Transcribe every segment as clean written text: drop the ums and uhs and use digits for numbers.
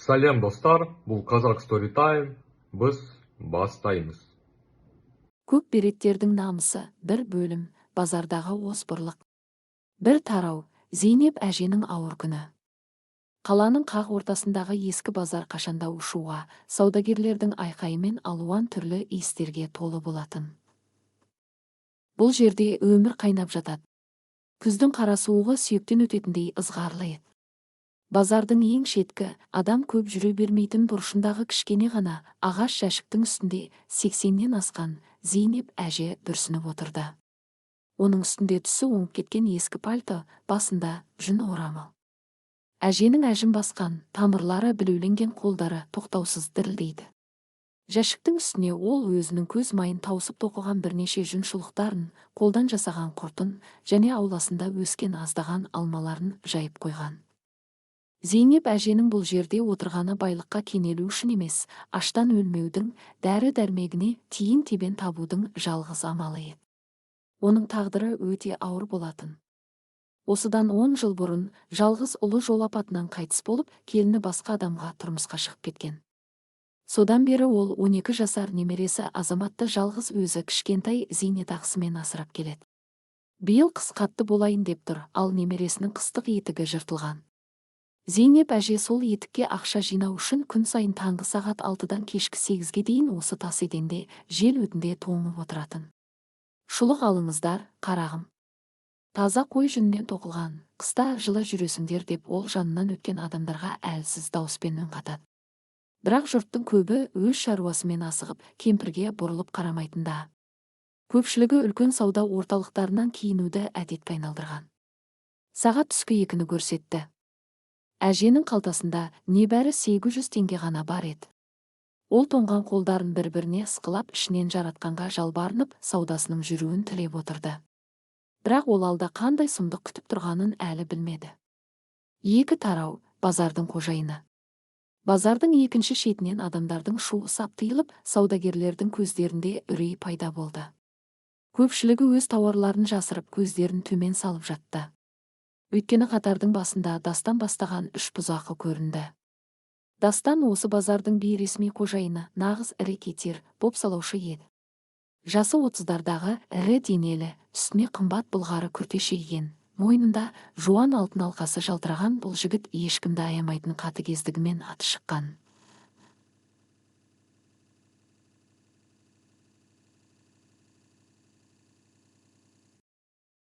Сәлем достар, бұл Қазақ Story Time, біз бастаймыз. Көк береттердің намысы, бір бөлім, базардағы озбырлық. Бір тарау, Зейнеп әженің ауыр күні. Қаланың қақ ортасындағы ескі базар қашанда ушуға, саудагерлердің айқайымен алуан түрлі иістерге толы болатын. Бұл жерде өмір қайнап жатады. Күздің қара суығы сүйектен өтетіндей ызғарлы еді. Базардың ең шеткі, адам көп жүре бермейтін бұрышындағы кішкене ғана ағаш жәшіктің үстінде 80-нен асқан Зейнеп әже бүрсініп отырды. Оның үстінде түсі оңып кеткен ескі пальто, басында жүн орамал. Әженің әжім басқан, тамырлары білеуленген қолдары тоқтаусыз дірілдейді. Жәшіктің үстіне ол өзінің көз майын таусып тоқыған бірнеше жүн шұлықтарын, қолдан жасаған құртын және ауласында өскен аздаған алмаларын жайып қойған. Зейнеп әженің бұл жерде отырғаны байлыққа кенелу үшін емес, аштан өлмеудің, дәрі-дәрмегіне тиын-тебен табудың жалғыз амалы еді. Оның тағдыры өте ауыр болатын. Осыдан 10 жыл бұрын жалғыз ұлы жол апатынан қайтыс болып, келіні басқа адамға тұрмысқа шығып кеткен. Содан бері ол 12 жасар немересі Азаматты жалғыз өзі кішкентай зейнетақысымен асырап келеді. Биыл қыс қатты болайын деп тұр, ал немересінің қыстық етігі жыртылған. Зейнеп әже сол етікке ақша жинау үшін күн сайын таңғы сағат 6-дан кешкі 8-ге дейін осы тас еденде, жел өтінде тоңып отыратын. Шұлық алыңыздар, қарағым. Таза қой жүнінен тоқылған, қыста жылы жүресіңдер деп ол жанынан өткен адамдарға әлсіз дауыспен үн қатады. Бірақ жұрттың көбі өз шаруасымен асығып, кемпірге бұрылып қарамайтында. Көпшілігі үлкен сауда орталықтарынан киінуді әдетке айналдырған. Сағат түскі 2-ні көрсетті. Әженің қалтасында небәрі 800 теңге ғана бар еді. Ол тоңған қолдарын бір-біріне ысқылап, ішінен жаратқанға жалбарынып, саудасының жүруін тілеп отырды. Бірақ ол алда қандай сұмдық күтіп тұрғанын әлі білмеді. Екі тарау, базардың қожайыны. Базардың екінші шетінен адамдардың шуы сап тыйылып, саудагерлердің көздерінде үрей пайда болды. Көпшілігі өз тауарларын жасырып, көздерін төмен салып жатты. Өйткені қатардың басында Дастан бастаған 3 бұзақы көрінді. Дастан осы базардың бейресми қожайыны, нағыз ірекетер, бопсалаушы еді. Жасы 30-дардағы, ірі денелі, үстіне қымбат былғары күрте киген, мойнында жуан алтын алқасы жалтыраған бұл жігіт ешкімді аямайтын қатыгездігімен аты шыққан.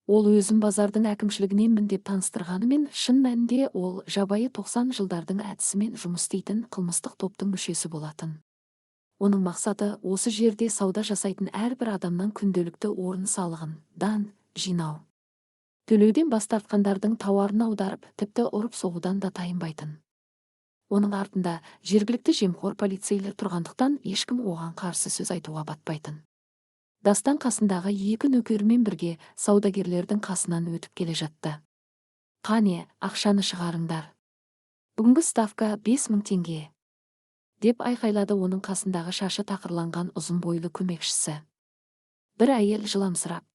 Ол өзін базардың әкімшілігіненмін деп таныстырғанымен, шын мәнінде ол жабайы 90 жылдардың әдісімен жұмыс істейтін қылмыстық топтың мүшесі болатын. Оның мақсаты осы жерде сауда жасайтын әрбір адамнан күнделікті орын салығын, дан, жинау. Төлеуден бас тартқандардың тауарын аударып, тіпті ұрып соғудан да тайынбайтын. Оның артында жергілікті жемқор полицейлер тұрғандықтан ешкім оған қарсы сөз айтуға батпайтын. Дастан қасындағы 2 нөкерімен бірге саудагерлердің қасынан өтіп келе жатты. Қане, ақшаны шығарыңдар. Бүгінгі ставка 5000 теңге. Деп айқайлады оның қасындағы шашы тақырланған ұзын бойлы көмекшісі. Бір әйел жыламсырап.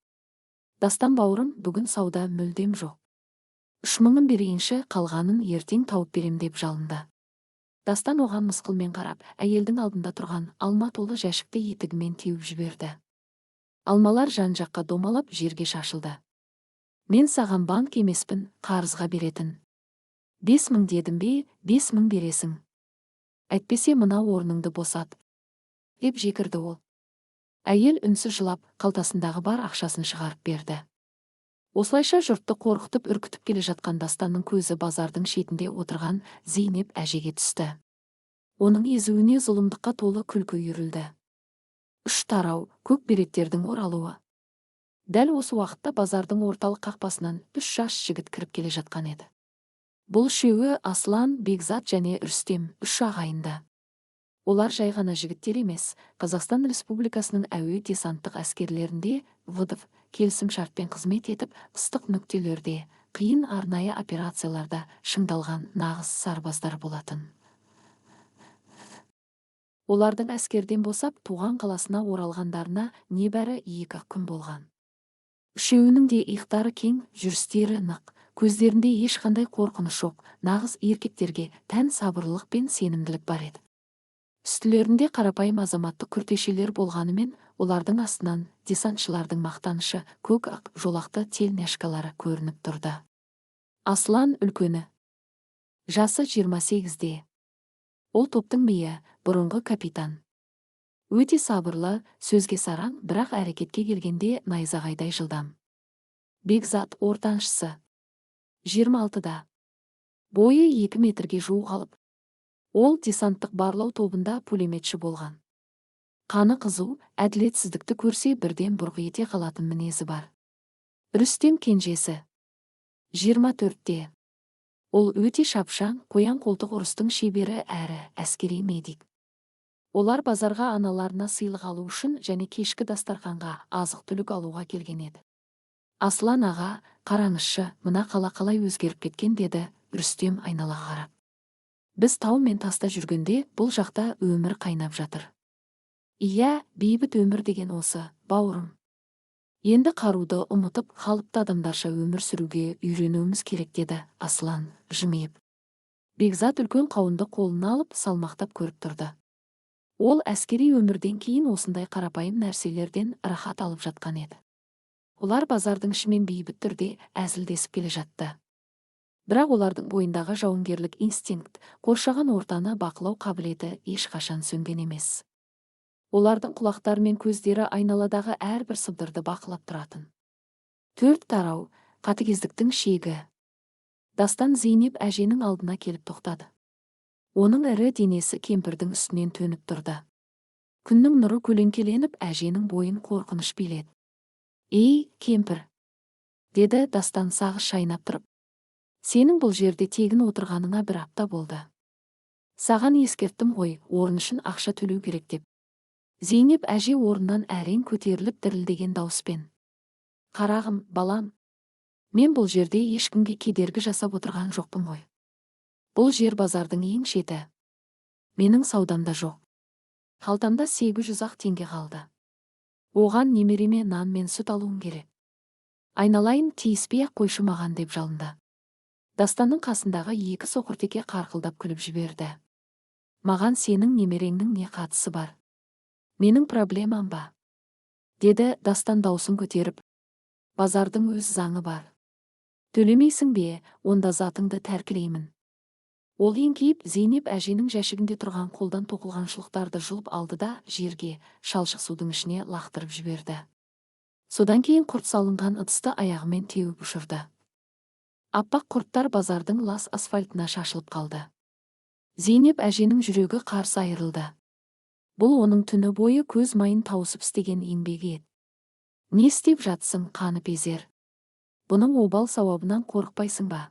Дастан бауырым, бүгін сауда мүлдем жоқ. 3000-ын берейінші, қалғанын ертең тауып берем деп жалынды. Дастан оған мысқылмен қарап, әйелдің алдында тұрған алма толы жәшікті етігімен теуіп жіберді. Алмалар жан-жаққа домалап жерге шашылды. Мен саған банк емеспін, қарызға беретін. 5000 дедім бе, 5000 бересің. Әйтпесе мына орныңды босат. Деп жекірді ол. Әйел үнсіз жылап, қалтасындағы бар ақшасын шығарып берді. Осылайша жұртты қорқытып үркітіп келе жатқан Дастанның көзі базардың шетінде отырған Зейнеп әжеге түсті. Оның езуіне зұлымдыққа толы күлкі үйірілді. 3 тарау, көк береттердің оралуы. Дәл осы уақытта базардың орталық қақпасынан 3 жас жігіт кіріп келе жатқан еді. Бұл үшеуі Аслан, Бекзат және Рүстем, 3 ағайынды. Олар жай ғана жігіттер емес, Қазақстан Республикасының әуе десанттық әскерлерінде ВДВ келісім шартпен қызмет етіп, ыстық нүктелерде, қиын арнайы операцияларда шыңдалған нағыз сарбаздар болатын. Олардың әскерден босап, туған қаласына оралғандарына небәрі 2 күн болған. Үшеуінің де иықтары кең, жүрістері нық, Көздерінде ешқандай қорқыныш жоқ, нағыз еркектерге тән сабырлылық пен сенімділік бар еді. Үстілерінде қарапайым азаматтық күртешелер болғанымен, олардың астынан десантшылардың мақтанышы көк ақ жолақты тельняшкалары көрініп тұрды. Аслан үлкені. Жасы 28-де. Ол топтың биі, бұрынғы капитан. Өте сабырлы, сөзге сараң, бірақ әрекетке келгенде найзағайдай жылдам. Бекзат ортаншысы. 26-да. Бойы 2 метрге жуық алып. Ол десанттық барлау тобында пулеметші болған. Қаны қызу, әділетсіздікті көрсе бірден бұрқ ете қалатын мінезі бар. Рүстем кенжесі. 24-те. Ол өте шапшаң, қоян қолтық ұрыстың шебері әрі әскери медик. Олар базарға аналарына сыйлық алу үшін және кешкі дастарханға азық-түлік алуға келген еді. Аслан аға, қараңызшы, мына қала қалай өзгеріп кеткен, деді Рүстем айналаға қарап. Біз тау мен таста жүргенде бұл жақта өмір қайнап жатыр. Иә, бейбіт өмір деген осы, бауырым. Енді қаруды ұмытып, қалыпты адамдарша өмір сүруге үйренуіміз керек, деді Аслан жымиып. Бекзат үлкен қауынды қолына алып салмақтап көріп тұрды. Ол әскери өмірден кейін осындай қарапайым нәрселерден рахат алып жатқан еді. Олар базардың ішімен бейбіт түрде әзілдесіп келе жатты. Бірақ олардың бойындағы жауынгерлік инстинкт, қоршаған ортаны бақылау қабілеті ешқашан сөнген емес. Олардың құлақтары мен көздері айналадағы әрбір сыбдырды бақылап тұратын. 4 тарау, қатыгездіктің шегі. Дастан Зейнеп әженің алдына келіп тоқтады. Оның ірі денесі кемпірдің үстінен төніп тұрды. Күннің нұры көлеңкеленіп, әженің бойын қорқыныш биледі. Ей, кемпір, деді Дастан сағыз шайнап тұрып. Сенің бұл жерде тегін отырғаныңа 1 апта болды. Саған ескерттім ғой, орын үшін ақша төлеу керек деп. Зейнеп әже орнынан әрең көтеріліп дірілдеген дауыспен. Қарағым, балам, мен бұл жерде ешкімге кедергі жасап отырған жоқпын ғой. Бұл жер базардың ең шеті. Менің саудамда жоқ. Қалтамда 800 теңге қалды. Оған немереме нан мен сүт алуым керек. Айналайын, тиіспей-ақ қойшы маған, деп жалынды. Дастанның қасындағы 2 соқыртеке қарқылдап күліп жіберді. Маған сенің немереңнің не қатысы бар? Менің проблемам ба? Деді Дастан даусын көтеріп. Базардың өз заңы бар. Төлемейсің бе, онда затыңды тәркілеймін. Ол еңкейіп Зейнеп әженің жәшігінде тұрған қолдан тоқылған шұлықтарды жұлып алды да жерге, шалшық судың ішіне лақтырып жіберді. Содан кейін құрт салынған ыдысты аяғымен теуіп ұшырды. Аппақ құрттар базардың лас асфальтына шашылып қалды. Зейнеп әженің жүрегі қарс айырылды. Бұл оның түні бойы көз майын тауысып істеген еңбегі еді. Не істеп жатсың, қаны безер? Бұның обал сауабынан қорықпайсың ба?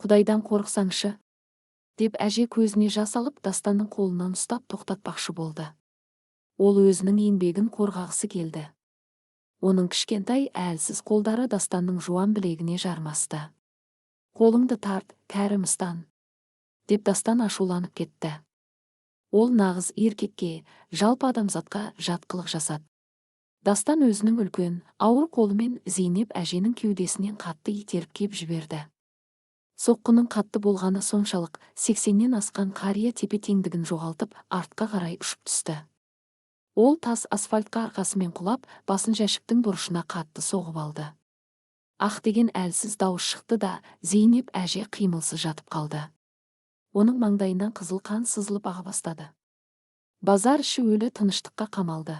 Құдайдан қорықсаңшы, деп әже көзіне жас алып Дастанның қолынан ұстап тоқтатпақшы болды. Ол өзінің еңбегін қорғағысы келді. Оның кішкентай әлсіз қолдары Дастанның жуан білегіне жармасты. Қолыңды тарт, кәрімстан, деп Дастан ашуланып кетті. Ол нағыз еркекке, жалпы адамзатқа жатқылық жасады. Дастан өзінің үлкен, ауыр қолымен Зейнеп әженің кеудесінен қатты итеріп кеп жіберді. Соққының қатты болғаны соншалық 80-нен асқан қария тепе-теңдігін жоғалтып, артқа қарай ұшып түсті. Ол тас асфальтқа арқасымен құлап, басын жәшіктің бұрышына қатты соғып алды. Ақ деген әлсіз дауыс шықты да, Зейнеп әже қимылсыз жатып қалды. Оның маңдайынан қызыл қан сызылып аға бастады. Базар іші өлі тыныштыққа қамалды.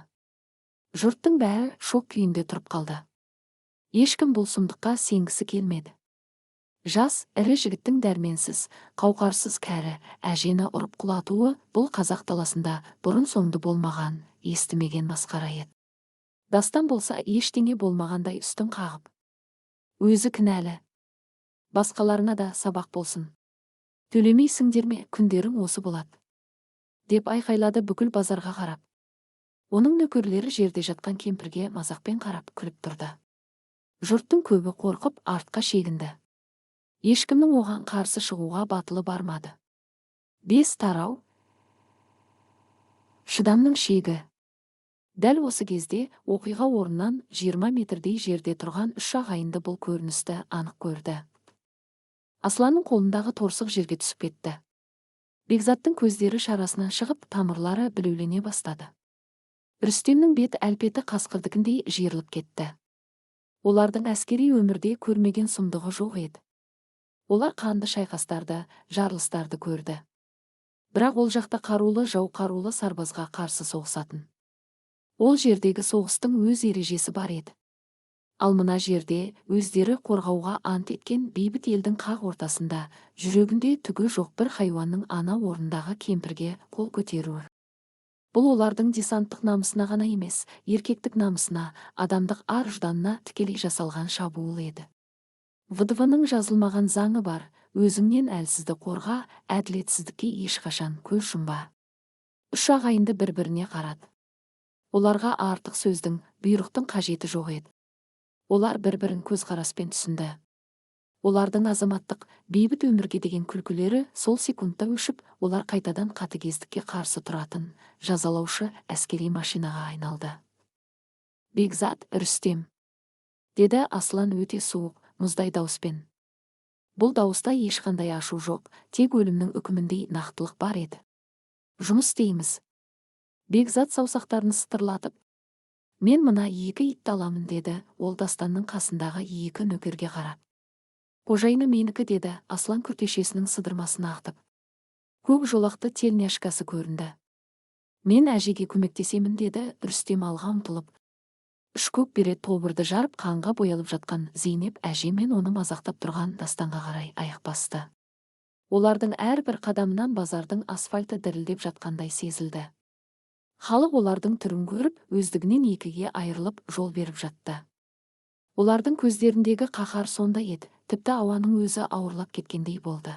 Жұрттың бәрі шок күйінде тұрып қалды. Ешкім бұл сұмдыққа сенгісі келмеді. Жас, ірі жігіттің дәрменсіз, қауқарсыз кәрі әжені ұрып құлатуы бұл қазақ даласында бұрын соңды болмаған, естімеген масқара еді. Дастан болса ештеңе болмағандай үстін қағып. Өзі кінәлі. Басқаларына да сабақ болсын. Төлемейсіңдер ме, күндерің осы болады, деп айқайлады бүкіл базарға қарап. Оның нөкерлері жерде жатқан кемпірге мазақпен қарап күліп тұрды. Жұрттың көбі қорқып артқа шегінді. Ешкімнің оған қарсы шығуға батылы бармады. 5 тарау. Шыдамның шегі. Дәл осы кезде оқиға орнынан 20 метрдей жерде тұрған 3 ағайынды бұл көріністі анық көрді. Асланның қолындағы торсық жерге түсіп кетті. Бекзаттың көздері шарасынан шығып, тамырлары білеулене бастады. Рүстемнің бет әлпеті қасқырдікіндей жиырылып кетті. Олардың әскери өмірде көрмеген сұмдығы жоқ еді. Олар қанды шайқастарды, жарылыстарды көрді. Бірақ ол жақта қарулы жау қарулы сарбазға қарсы соғысатын. Ол жердегі соғыстың өз ережесі бар еді. Ал мына жерде өздері қорғауға ант еткен бейбіт елдің қақ ортасында, жүрегінде түгі жоқ бір хайуанның ана орындағы кемпірге қол көтеруі. Бұл олардың десанттық намысына ғана емес, еркектік намысына, адамдық ар-ұжданына тікелей жасалған шабуыл еді. ВДВ-ның жазылмаған заңы бар, өзіңнен әлсізді қорға, әділетсіздікке ешқашан көз жұмба. Үш ағайынды бір-біріне қарады. Оларға артық сөздің, бұйрықтың қажеті жоқ еді. Олар бір-бірін көзқараспен түсінді. Олардың азаматтық, бейбіт өмірге деген күлкілері сол секундта өшіп, олар қайтадан қатыгездікке қарсы тұратын, жазалаушы әскери машинаға айналды. Бекзат, Рүстем, деді Аслан өте суық, мұздай дауыспен. Бұл дауыста ешқандай ашу жоқ, тек өлімнің үкіміндей нақтылық бар еді. Жұмыс істейміз. Бекзат саусақтарын сытырлатып, мен мына екі итті аламын деді, ол Дастанның қасындағы екі нөкерге қарап. Қожайыны менікі деді, Аслан күртешесінің сыдырмасын ақтып. Көк жолақты тельняшкасы көрінді. Мен әжеге көмектесемін деді, Рүстем алға ұмтылып. Үш көк берет тобырды жарып қанға боялып жатқан Зейнеп әже мен оны мазақтап тұрған Дастанға қарай аяқ басты. Олардың әрбір қадамынан базардың асфальты дірілдеп жатқандай сезілді. Халық олардың түрін көріп, өздігінен екіге айырылып жол беріп жатты. Олардың көздеріндегі қаһар сондай еді, тіпті ауаның өзі ауырлап кеткендей болды.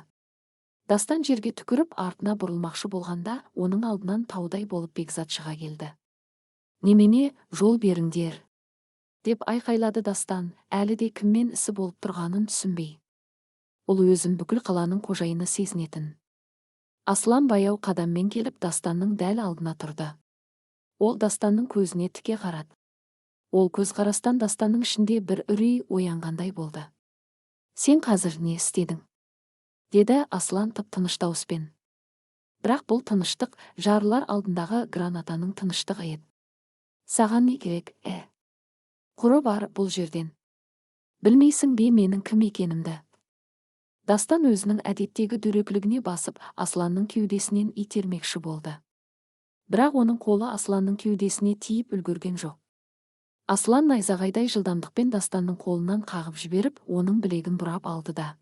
Дастан жерге түкіріп артына бұрылмақшы болғанда, оның алдынан таудай болып Бекзат шыға келді. Немене, жол беріңдер, деп айқайлады Дастан, әлі де кіммен ісі болып тұрғанын түсінбей. Ол өзін бүкіл қаланың қожайыны сезінетін. Аслан баяу қадаммен келіп Дастанның дәл алдына тұрды. Ол Дастанның көзіне тіке қарады. Ол көзқарастан Дастанның ішінде бір үрей оянғандай болды. Сен қазір не істедің? Деді Аслан тып-тыныш дауыспен. Бірақ бұл тыныштық жарылар алдындағы гранатаның тыныштығы еді. Саған не керек, Құры бар бұл жерден. Білмейсің бе менің кім екенімді? Дастан өзінің әдеттегі дөрекілігіне басып, Асланның кеудесінен итермекші болды. Бірақ оның қолы Асланның кеудесіне тиіп үлгерген жоқ. Аслан найзағайдай жылдамдықпен Дастанның қолынан қағып жіберіп, оның білегін бұрап алды да.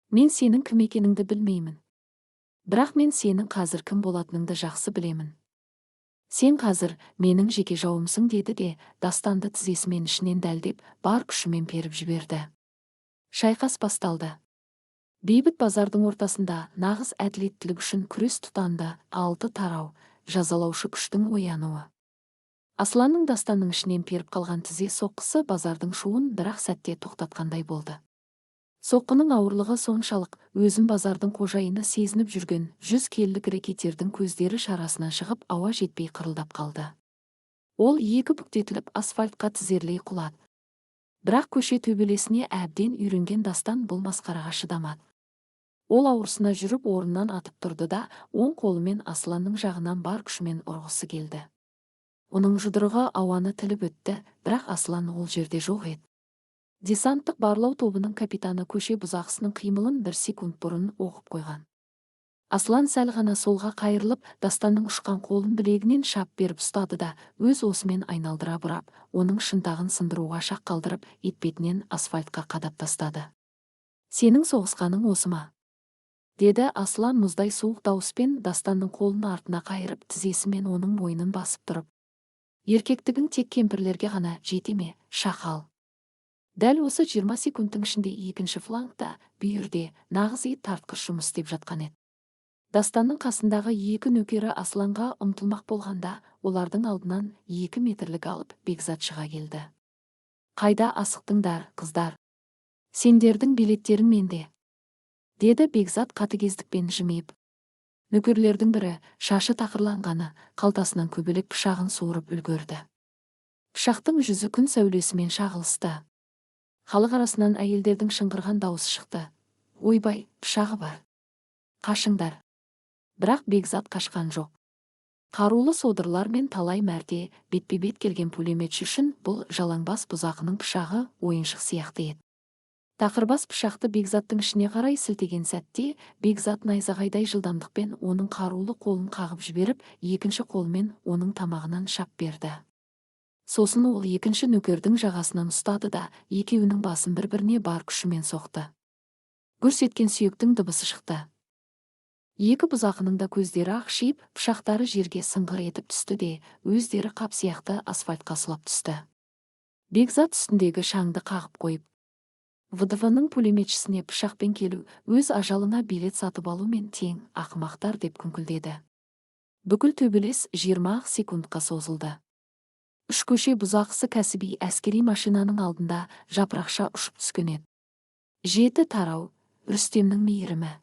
Мен сенің кім екеніңді білмеймін. Бірақ мен сенің қазір кім болатыныңды жақсы білемін. Сен қазір менің жеке жауымсың деді де, Дастанды тізесімен ішінен дәлдеп, бар күшімен періп жіберді. Шайқас басталды. Бейбіт базардың ортасында нағыз әділеттілік үшін күрес тұтанды, алты тарау, жазалаушы күштің оянуы. Асланның Дастанның ішінен періп қалған тізе соққысы базардың шуын бір-ақ сәтте тоқтатқандай болды. Соққының ауырлығы соншалық, өзін базардың қожайыны сезініп жүрген 100 келілік рекетердің көздері шарасынан шығып, ауа жетпей қырылдап қалды. Ол екі бүктетіліп асфальтқа тізерлей құлады. Бірақ көше төбелесіне әбден үйренген Дастан бұл масқараға шыдамады. Ол ауырсына жүріп орнынан атып тұрды да, оң қолымен Асланның жағынан бар күшімен ұрғысы келді. Оның жұдырығы ауаны тіліп өтті, бірақ Аслан ол жерде жоқ еді. Десанттық барлау тобының капитаны көше бұзақысының қимылын бір секунд бұрын оқып қойған. Аслан сәл ғана солға қайырылып, Дастанның ұшқан қолын білегінен шап беріп ұстады да, өз осымен айналдыра бұрап, оның шынтағын сындыруға шақ қалдырып, етбетінен асфальтқа қадап тастады. Сенің соғысқаның осы ма? Деді Аслан мұздай суық дауыспен Дастанның қолын артына қайырып, тізесімен оның мойнын басып тұрып. Еркектігің тек кемпірлерге ғана жете ме, шақал? Дәл осы 20 секундтың ішінде екінші флангта, бүйірде, нағыз ит тартқыш жұмыс істеп жатқан еді. Дастанның қасындағы екі нөкері Асланға ұмтылмақ болғанда, олардың алдынан 2 метрлік алып Бекзат шыға келді. Қайда асықтыңдар, қыздар? Сендердің билеттерің менде, деді Бекзат қатыгездікпен жымиып. Нөкерлердің бірі, шашы тақырланғаны, қалтасынан көбелек пышағын суырып үлгерді. Пышақтың жүзі күн сәулесімен шағылысты. Халық арасынан әйелдердің шыңғырған дауысы шықты. Ойбай, пышағы бар. Қашыңдар. Бірақ Бекзат қашқан жоқ. Қарулы содырлар мен талай мәрте бетпе-бет келген пулеметші үшін бұл жалаңбас бұзақының пышағы ойыншық сияқты еді. Тақырбас пышақты Бекзаттың ішіне қарай сілтеген сәтте, Бекзат найзағайдай жылдамдықпен оның қарулы қолын қағып жіберіп, екінші қолымен оның тамағынан шап берді. Сосын ол екінші нөкердің жағасынан ұстады да, екеуінің басын бір-біріне бар күшімен соқты. Гүрс еткен сүйектің дыбысы шықты. Екі бұзақының да көздері ақшиып, пышақтары жерге сыңғыр етіп түсті де, өздері қап сияқты асфальтқа сұлап түсті. Бекзат үстіндегі шаңды қағып қойып, ВДВ-ның пулеметшісіне пышақпен келу өз ажалына билет сатып алумен тең, ақымақтар деп күңкілдеді. Бүкіл төбелес 20 секундқа созылды. Үш көше бұзақысы кәсіби әскери машинаның алдында жапырақша ұшып түскен еді. 7 тарау, Рүстемнің мейірімі.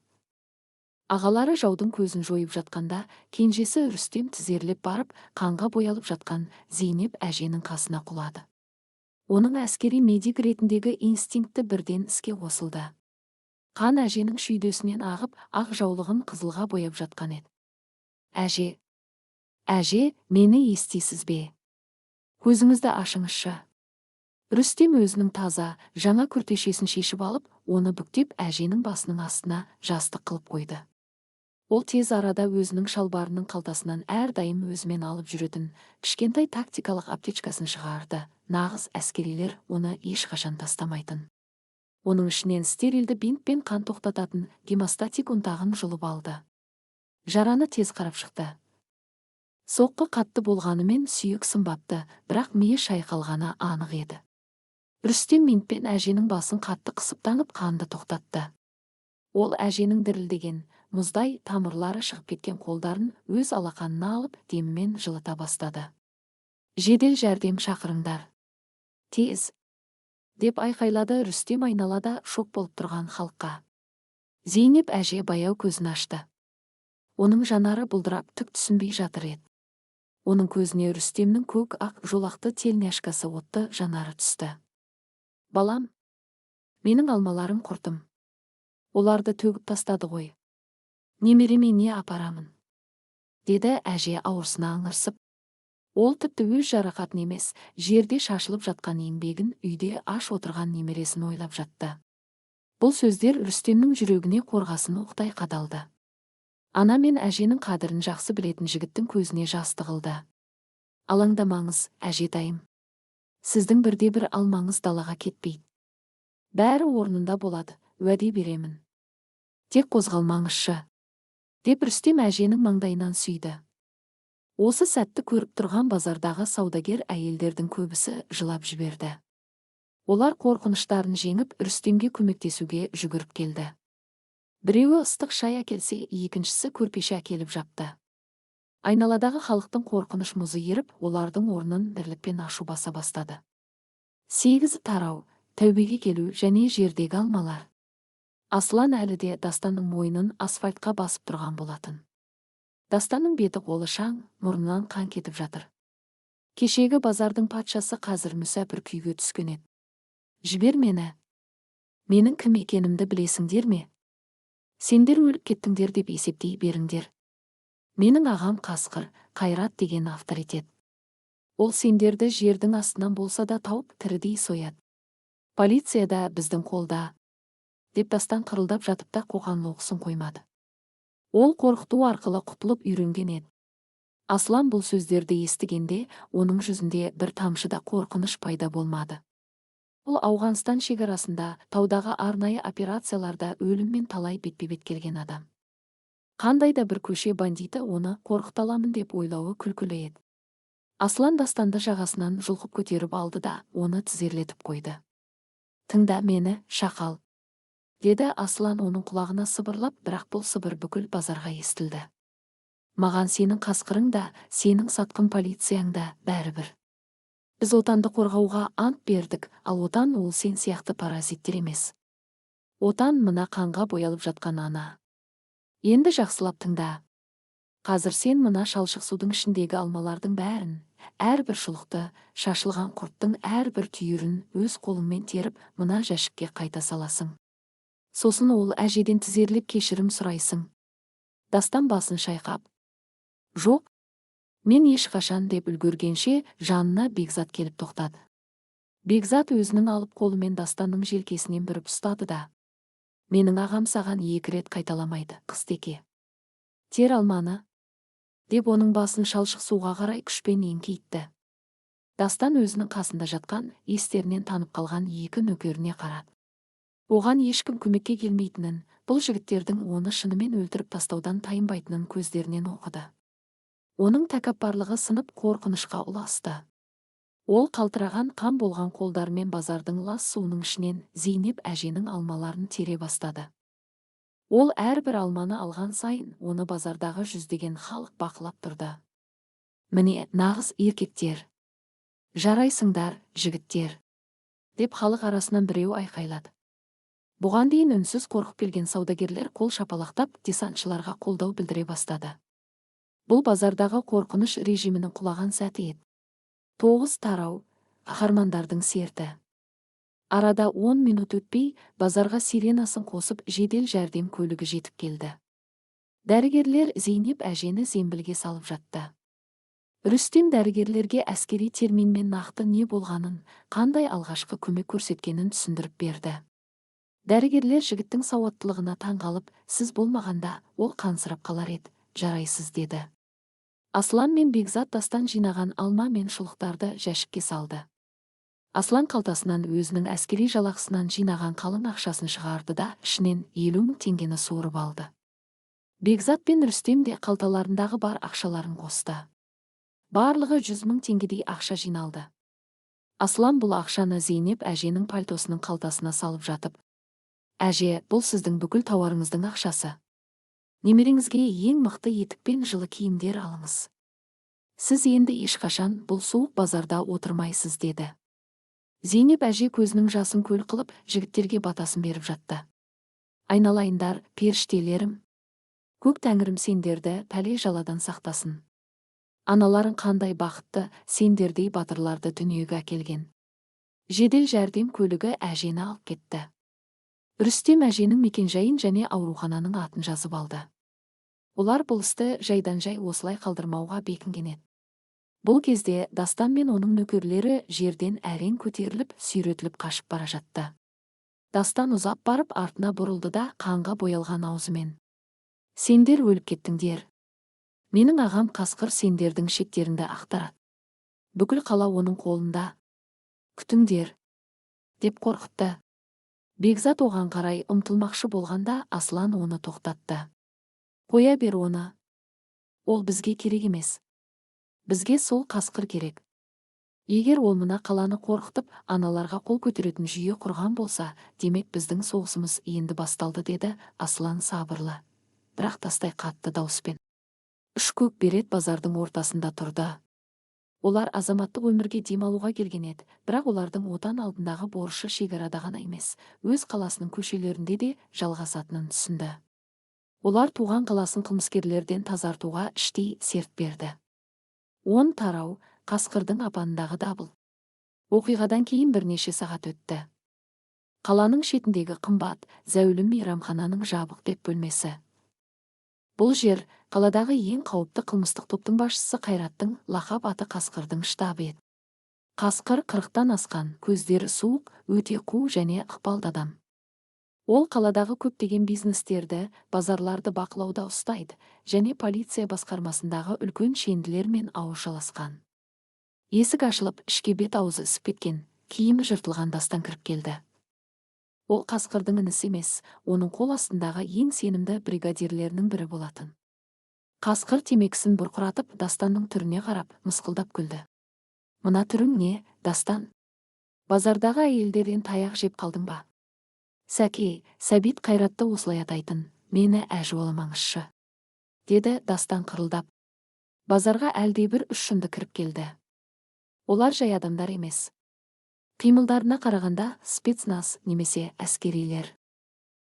Ағалары жаудың көзін жойып жатқанда, кенжесі Рүстем тізерлеп барып, қанға боялып жатқан Зейнеп әженің қасына құлады. Оның әскери медик ретіндегі инстинкті бірден іске қосылды. Қан әженің шүйдесінен ағып, ақ жаулығын қызылға бояп жатқан еді. Әже, мені естисіз бе? Көзіңізді ашыңызшы. Рүстем өзінің таза, жаңа күртешесін шешіп алып, оны бүктеп әженің басының астына жастық қылып қойды. Ол тез арада өзінің шалбарының қалтасынан әрдайым өзімен алып жүретін кішкентай тактикалық аптечкасын шығарды. Нағыз әскерилер оны ешқашан тастамайтын. Оның ішінен стерилді бинтпен қан тоқтататын гемостатик ұнтағын жұлып алды. Жараны тез қарап шықты. Соққы қатты болғанымен сүйек сынбапты, бірақ миы шайқалғаны анық еді. Рүстем минтпен әженің басын қатты қысып таңып қанды тоқтатты. Ол әженің дірілдеген, мұздай тамырлары шығып кеткен қолдарын өз алақанына алып демімен жылыта бастады. Жедел жәрдем шақырыңдар. Тез, деп айқайлады Рүстем айналада шок болып тұрған халыққа. Зейнеп әже баяу көзін ашты. Оның жанары бұлдырап түк түсінбей жатыр еді. Оның көзіне Рүстемнің көк ақ жолақты тельняшкасы отты жанары түсті. Балам, менің алмаларым құртым. Оларды төгіп тастады ғой. Немереме не апарамын? Деді әже ауырсына аңырсып. Ол тіпті өз жарақатын емес, жерде шашылып жатқан еңбегін, үйде аш отырған немересін ойлап жатты. Бұл сөздер Рүстемнің жүрегіне қорғасын оқтай қадалды. Ана мен әженің қадірін жақсы білетін жігіттің көзіне жас тығылды. Алаңдамаңыз, әжетайым. Сіздің бірде-бір алмаңыз далаға кетпейді. Бәрі орнында болады, уәде беремін. Тек қозғалмаңызшы, деп Рүстем әженің маңдайынан сүйді. Осы сәтті көріп тұрған базардағы саудагер әйелдердің көбісі жылап жіберді. Олар қорқыныштарын жеңіп Рүстемге көмектесуге жүгіріп келді. Біреуі ыстық шай әкелсе, екіншісі көрпеше әкеліп жапты. Айналадағы халықтың қорқыныш мұзы еріп, олардың орнын бірлікпен ашу баса бастады. 8 тарау, тәубеге келу және жердегі алмалар. Аслан әлі де Дастанның мойнын асфальтқа басып тұрған болатын. Дастанның беті қолы шаң, мұрнынан қан кетіп жатыр. Кешегі базардың патшасы қазір мүсәпір күйге түскен еді. Жібер мені. Менің кім екенімді білесіңдер ме? Сендер өліп кеттіңдер деп есептей беріңдер. Менің ағам Қасқыр, Қайрат деген авторитет. Ол сендерді жердің астынан болса да тауып тірідей сояды. Полицияда біздің қолда. Деп Дастан қырылдап жатып та қоқан лоқысын қоймады. Ол қорқыту арқылы құтылып үйренген еді. Аслан бұл сөздерді естігенде, оның жүзінде бір тамшыда қорқыныш пайда болмады. Ол Ауғанстан шекарасында, таудағы арнайы операцияларда өліммен талай бетпе-бет келген адам. Қандай да бір көше бандиті оны қорқыталамын деп ойлауы күлкілі еді. Аслан Дастанды жағасынан жұлқып көтеріп алды да, оны тізерлетіп қойды. Тыңда мені, шақал, деді Аслан оның құлағына сыбырлап, бірақ бұл сыбыр бүкіл базарға естілді. Маған сенің қасқырың да, сенің сатқын полицияң да бәрібір. Біз отанды қорғауға ант бердік, ал отан ол сен сияқты паразиттер емес. Отан мына қанға боялып жатқан ана. Енді жақсылап тыңда. Қазір сен мына шалшық судың ішіндегі алмалардың бәрін, әрбір шұлықты, шашылған құрттың әрбір түйірін өз қолыңмен теріп, мына жәшікке қайта саласың. Сосын ол әжеден тізерлеп кешірім сұрайсың. Дастан басын шайқап. Жоқ, мен ешқашан деп үлгергенше жанына Бекзат келіп тоқтады. Бекзат өзінің алып қолымен Дастанның желкесінен бүріп ұстады да. Менің ағам саған 2 рет қайталамайды, Қыстеке. Тер алманы, деп оның басын шалшық суға қарай күшпен еңкейтті. Дастан өзінің қасында жатқан, естерінен танып қалған 2 нөкеріне қарады. Оған ешкім көмекке келмейтінін, бұл жігіттердің оны шынымен өлтіріп тастаудан тайынбайтынын көздерінен оқыды. Оның тәкаппарлығы сынып қорқынышқа ұласты. Ол қалтыраған қан болған қолдарымен базардың лас суының ішінен Зейнеп әженің алмаларын тере бастады. Ол әрбір алманы алған сайын, оны базардағы жүздеген халық бақылап тұрды. Міне, нағыз еркектер. Жарайсыңдар, жігіттер, деп халық арасынан біреу айқайлады. Бұған дейін үнсіз қорқып келген саудагерлер қол шапалақтап десантшыларға қолдау білдіре бастады. Бұл базардағы қорқыныш режимінің құлаған сәті еді. 9 тарау, қаһармандардың серті. Арада 10 минут өтпей, базарға сиренасын қосып жедел жәрдем көлігі жетіп келді. Дәрігерлер Зейнеп әжені зембілге салып жатты. Рүстем дәрігерлерге әскери терминмен нақты не болғанын, қандай алғашқы көмек көрсеткенін түсіндіріп берді. Дәрігерлер жігіттің сауаттылығына таңғалып, сіз болмағанда ол қансырап қалар еді, жарайсыз деді. Аслан мен Бекзат Дастан жинаған алма мен шұлықтарды жәшікке салды. Аслан қалтасынан өзінің әскери жалақысынан жинаған қалың ақшасын шығарды да, ішінен 50 000 теңгені суырып алды. Бекзат пен Рүстем де қалталарындағы бар ақшаларын қосты. Барлығы 100 000 теңгедей ақша жиналды. Аслан бұл ақшаны Зейнеп әженің пальтосының қалтасына салып жатып, әже, бұл сіздің бүкіл тауарыңыздың ақшасы. Немереңізге ең мықты етік пен жылы киімдер алыңыз. Сіз енді ешқашан бұл суық базарда отырмайсыз деді. Зейнеп әже көзінің жасын көл қылып, жігіттерге батасын беріп жатты. Айналайындар, періштелерім. Көк тәңірім сендерді пәле жаладан сақтасын. Аналарың қандай бақытты, сендердей батырларды дүниеге әкелген. Жедел жәрдем көлігі әжені алып кетті. Рүстем әженің мекенжайын және аурухананың атын жазып алды. Олар бұл істі жайдан жай осылай қалдырмауға бекінген еді. Бұл кезде Дастан мен оның нөкерлері жерден әрең көтеріліп, сүйретіліп қашып бара жатты. Дастан ұзап барып артына бұрылды да қанға боялған аузымен. Сендер өліп кеттіңдер. Менің ағам Қасқыр сендердің шектеріңді ақтарады. Бүкіл қала оның қолында. Күтіңдер, деп қорқытты. Бекзат оған қарай ұмтылмақшы болғанда Аслан оны тоқтатты. Қоя бер оны. Ол бізге керек емес. Бізге сол Қасқыр керек. Егер ол мына қаланы қорқытып, аналарға қол көтеретін жүйе құрған болса, демек біздің соғысымыз енді басталды, деді Аслан сабырлы, бірақ тастай қатты дауыспен. 3 көк берет базардың ортасында тұрды. Олар азаматтық өмірге демалуға келген еді, бірақ олардың отан алдындағы борышы шекарада ғана емес, өз қаласының көшелерінде де жалғасатынын түсінді. Олар туған қаласын қылмыскерлерден тазартуға іштей серт берді. 10 тарау, Қасқырдың апанындағы дабыл. Оқиғадан кейін бірнеше сағат өтті. Қаланың шетіндегі қымбат, зәулім мейрамхананың жабық деп бөлмесі. Бұл жер қаладағы ең қауіпті қылмыстық топтың басшысы Қайраттың лақап аты Қасқырдың штабы еді. Қасқыр 40-тан асқан, көздері суық, өте қу және ықпалды адам. Ол қаладағы көптеген бизнестерді, базарларды бақылауда ұстайды және полиция басқармасындағы үлкен шенділермен ауызшаласқан. Есік ашылып, ішке бет аузы ісіп кеткен, киімі жыртылған Дастан кіріп келді. Ол Қасқырдың інісі емес, оның қол астындағы ең сенімді бригадирлерінің бірі болатын. Қасқыр темекісін бұрқыратып, Дастанның түріне қарап, мысқылдап күлді. Мына түрің не, Дастан? Базардағы әйелдерден таяқ жеп қалдың ба? Сәке, Сәбит Қайратты осылай атайтын, мені әжуаламаңызшы, деді Дастан қырылдап. Базарға әлдебір 3 жынды кіріп келді. Олар жай адамдар емес. Қимылдарына қарағанда спецназ немесе әскерилер.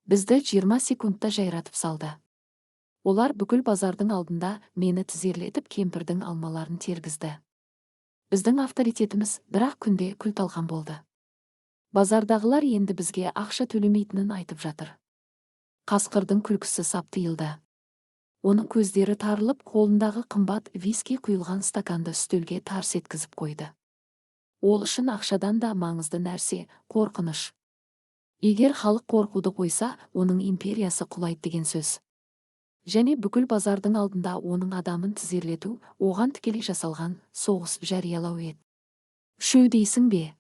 Бізді 20 секундта жайратып салды. Олар бүкіл базардың алдында мені тізерлетіп кемпірдің алмаларын тергізді. Біздің авторитетіміз бір-ақ күнде күл талқан болды. Базардағылар енді бізге ақша төлемейтінін айтып жатыр. Қасқырдың күлкісі сап тыйылды. Оның көздері тарылып, қолындағы қымбат виски құйылған стаканды үстелге тарс еткізіп қойды. Ол үшін ақшадан да маңызды нәрсе қорқыныш. Егер халық қорқуды қойса, оның империясы құлайды деген сөз. Және бүкіл базардың алдында оның адамын тізерлету, оған тікелей жасалған соғыс жариялау еді. «Үшеу дейсің бе?»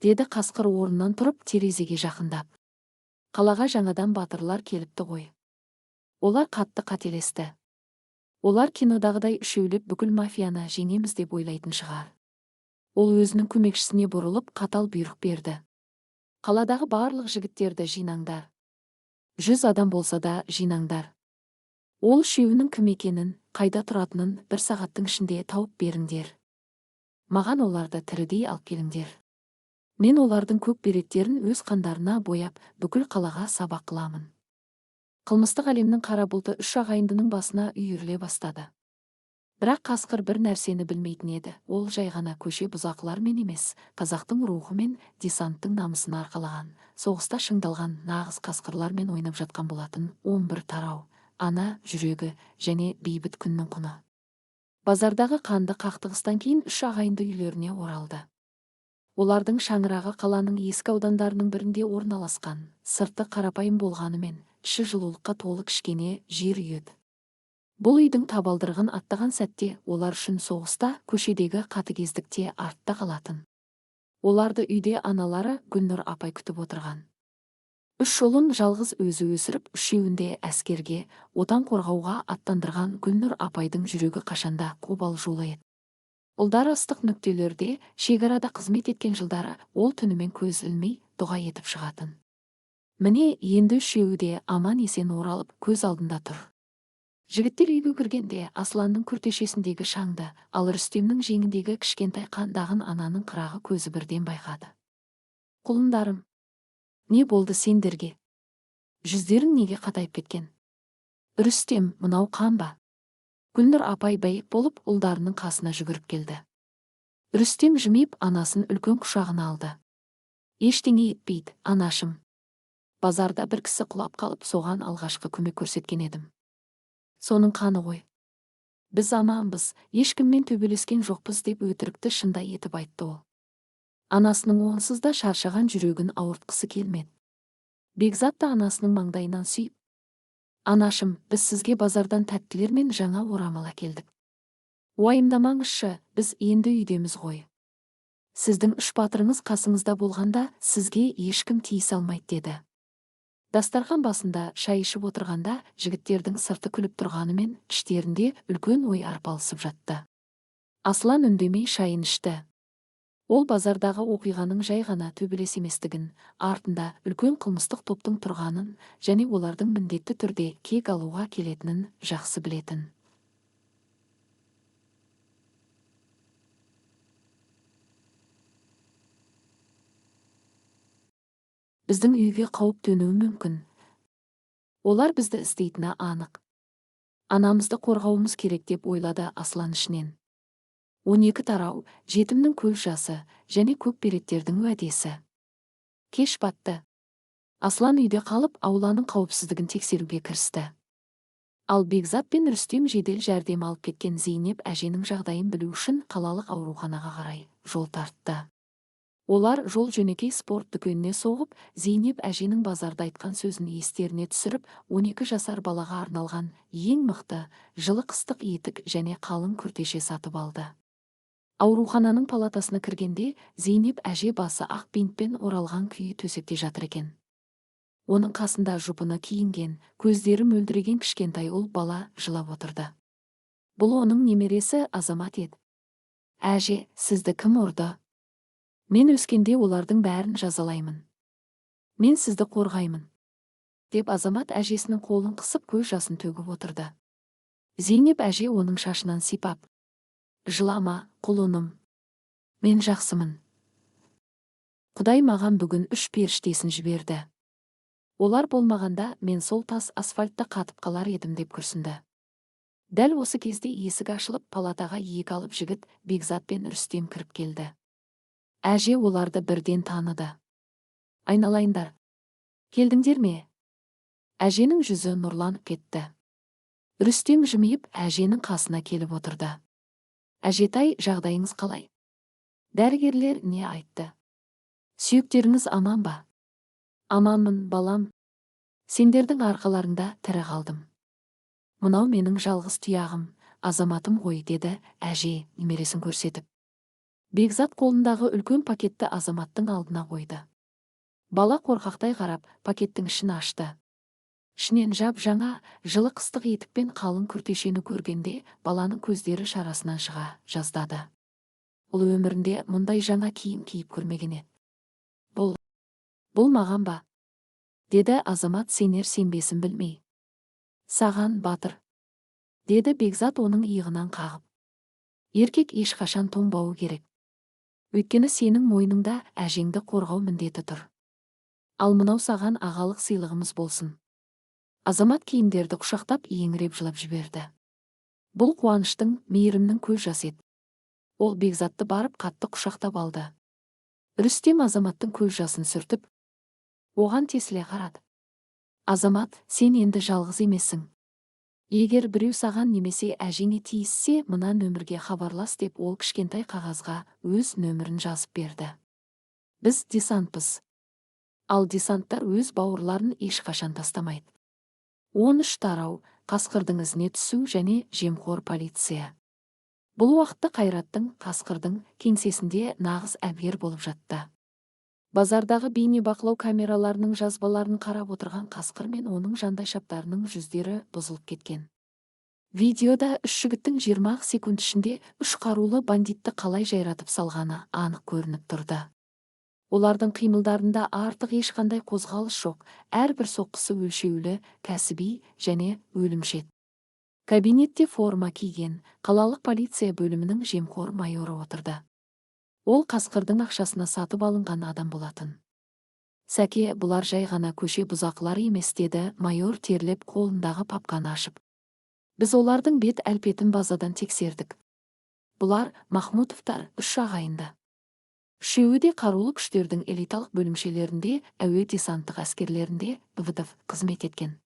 деді қасқыр орнынан тұрып терезеге жақындап. «Қалаға жаңадан батырлар келіпті ғой. Олар қатты қателесті. Олар кинодағыдай үшеулеп бүкіл мафияны жеңеміз деп ойлайтын шығар». Ол өзінің көмекшісіне бұрылып қатал бұйрық берді. «Қаладағы барлық жігіттерді жинаңдар. 100 адам болса да жинаңдар. Ол үшеуінің кім екенін, қайда тұратынын 1 сағаттың ішінде тауып беріңдер. Маған оларды тірідей алып келіңдер. Мен олардың көк береттерін өз қандарына бояп, бүкіл қалаға сабақ қыламын». Қылмыстық әлемнің қара бұлты 3 ағайындының басына үйіріле бастады. Бірақ қасқыр бір нәрсені білмейтін еді. Ол жай ғана көше бұзақылармен емес, қазақтың рухы мен десанттың намысын арқалаған, соғыста шыңдалған нағыз қасқырлармен ойнап жатқан болатын. 11 тарау, ана жүрегі және бейбіт күннің құны. Базардағы қанды қақтығыстан кейін 3 ағайынды үйлеріне оралды. Олардың шаңырағы қаланың ескі аудандарының бірінде орналасқан, сырты қарапайым болғанымен, іші жылулыққа толы кішкене жер үй еді. Бұл үйдің табалдырығын аттаған сәтте олар үшін соғыста, көшедегі қатыгездікте артта қалатын. Оларды үйде аналары Гүлнұр апай күтіп отырған. 3 ұлын жалғыз өзі өсіріп, 3-еуінде әскерге, отан қорғауға аттандырған Гүлнұр апайдың жүрегі қашанда қобалжулы еді. Ұлдары ыстық нүктелерде, шекарада қызмет еткен жылдары, ол түнімен көз ілмей дұға етіп шығатын. Міне, енді 3-еуі де аман есен оралып, көз алдында тұр. Жігіттер үйге кіргенде Асланның күртешесіндегі шаңды, ал Рүстемнің жеңіндегі кішкентай қандағын ананың қырағы көзі бірден байқады. «Құлындарым, не болды сендерге? Жүздерің неге қатайып кеткен? Рүстем, мынау қан ба?» Гүлнұр апай бәйек болып ұлдарының қасына жүгіріп келді. Рүстем жымиып анасын үлкен құшағына алды. «Ештеңе етпейді, анашым. Базарда бір кісі құлап қалып, соған алғашқы көмек көрсеткен едім. Соның қаны ғой. Біз аманбыз, ешкіммен төбелескен жоқпыз» деп өтірікті шындай етіп айтты ол. Анасының онсыз да шаршаған жүрегін ауыртқысы келмеді. Бекзат та анасының маңдайынан сүйіп: «Анашым, біз сізге базардан тәттілер мен жаңа орамал әкелдік. Уайымдамаңызшы, біз енді үйдеміз ғой. Сіздің 3 батырыңыз қасыңызда болғанда, сізге ешкім тиісе алмайды» деді. Дастархан басында шай ішіп отырғанда жігіттердің сырты күліп тұрғанымен іштерінде үлкен ой арпалысып жатты. Аслан үндемей шайын ішті. Ол базардағы оқиғаның жай ғана төбелес еместігін, артында үлкен қылмыстық топтың тұрғанын және олардың міндетті түрде кек алуға келетінін жақсы білетін. Біздің үйге қауіп төнуі мүмкін. Олар бізді іздейтіні анық. Анамызды қорғауымыз керек деп ойлады Аслан ішінен. 12 тарау, жетімнің көз жасы және көк береттердің уәдесі. Кеш батты. Аслан үйде қалып, ауланың қауіпсіздігін тексеруге кірісті. Ал Бекзат пен Рүстем жедел жәрдем алып кеткен Зейнеп әженің жағдайын білу үшін қалалық ауруханаға қарай жол тартты. Олар жол жөнекей спорт дүкеніне соғып, Зейнеп әженің базарда айтқан сөзін естеріне түсіріп, 12 жасар балаға арналған ең мықты, жылы қыстық етік және қалың күртеше сатып алды. Аурухананың палатасына кіргенде Зейнеп әже басы ақ бинтпен оралған күйі төсекте жатыр екен. Оның қасында жұпыны киінген, көздері мөлдіреген кішкентай ұл бала жылап отырды. Бұл оның немересі Азамат еді. «Әже, сізді кім ұрды? Мен өскенде олардың бәрін жазалаймын. Мен сізді қорғаймын», деп Азамат әжесінің қолын қысып көз жасын төгіп отырды. Зейнеп әже оның шашынан сипап: «Жылама, құлыным. Мен жақсымын. Құдай маған бүгін 3 періштесін жіберді. Олар болмағанда мен сол тас асфальтта қатып қалар едім» деп күрсінді. Дәл осы кезде есік ашылып, палатаға ек алып жігіт Бекзат пен Рүстем кіріп келді. Әже оларды бірден таныды. «Айналайындар, келдіңдер ме?» Әженің жүзі нұрланып кетті. Рүстем жымиып әженің қасына келіп отырды. Әжетай, жағдайыңыз қалай? Дәрігерлер не айтты? Сүйектеріңіз аман ба? Аманмын, балам. Сендердің арқаларыңда тірі қалдым. Мынау менің жалғыз тұяғым, Азаматым ғой, деді әже немересін көрсетіп. Бекзат қолындағы үлкен пакетті Азаматтың алдына қойды. Бала қорқақтай қарап, пакеттің ішін ашты. Ішінен жап-жаңа, жылы қыстық етік пен қалың күртешені көргенде, баланың көздері шарасынан шыға жаздады. Ол өмірінде мұндай жаңа киім киіп көрмеген еді. Бұл маған ба? Деді Азамат сенер-сенбесін білмей. Саған, батыр, деді Бекзат оның иығынан қағып. Еркек ешқашан тоңбауы керек. Өйткені сенің мойныңда әжеңді қорғау міндеті тұр. Ал мынау саған ағалық сыйлығымыз болсын. Азамат киімдерді құшақтап еңіреп жылап жіберді. Бұл қуаныштың, мейірімнің көз жасы еді. Ол Бекзатты барып қатты құшақтап алды. Рүстем Азаматтың көз жасын сүртіп, оған тесіле қарады. Азамат, сен енді жалғыз емессің. Егер біреу саған немесе әжеңе тиіссе, мына нөмірге хабарлас, деп ол кішкентай қағазға өз нөмірін жазып берді. Біз десантпыз. Ал десанттар өз бауырларын ешқашан тастамайды. 13 тарау, қасқырдың ізіне түсу және жемқор полиция. Бұл уақытта Қайраттың, қасқырдың кеңсесінде нағыз әбігер болып жатты. Базардағы бейнебақылау камераларының жазбаларын қарап отырған қасқыр мен оның жандайшаптарының жүздері бұзылып кеткен. Видеода үш жігіттің 20 секунд ішінде 3 қарулы бандитті қалай жайратып салғаны анық көрініп тұрды. Олардың қимылдарында артық ешқандай қозғалыс жоқ, әрбір соққысы өлшеулі, кәсіби және өлімшет. Кабинетте форма киген қалалық полиция бөлімінің жемқор майоры отырды. Ол қасқырдың ақшасына сатып алынған адам болатын. Сәке, бұлар жай ғана көше бұзақылары емес, деді майор терлеп қолындағы папканы ашып. Біз олардың бет әлпетін базадан тексердік. Бұлар Махмутовтар, 3 ағайынды. Үшеуі де қарулы күштердің элиталық бөлімшелерінде, әуе десанттық әскерлерінде ВДФ қызмет еткен.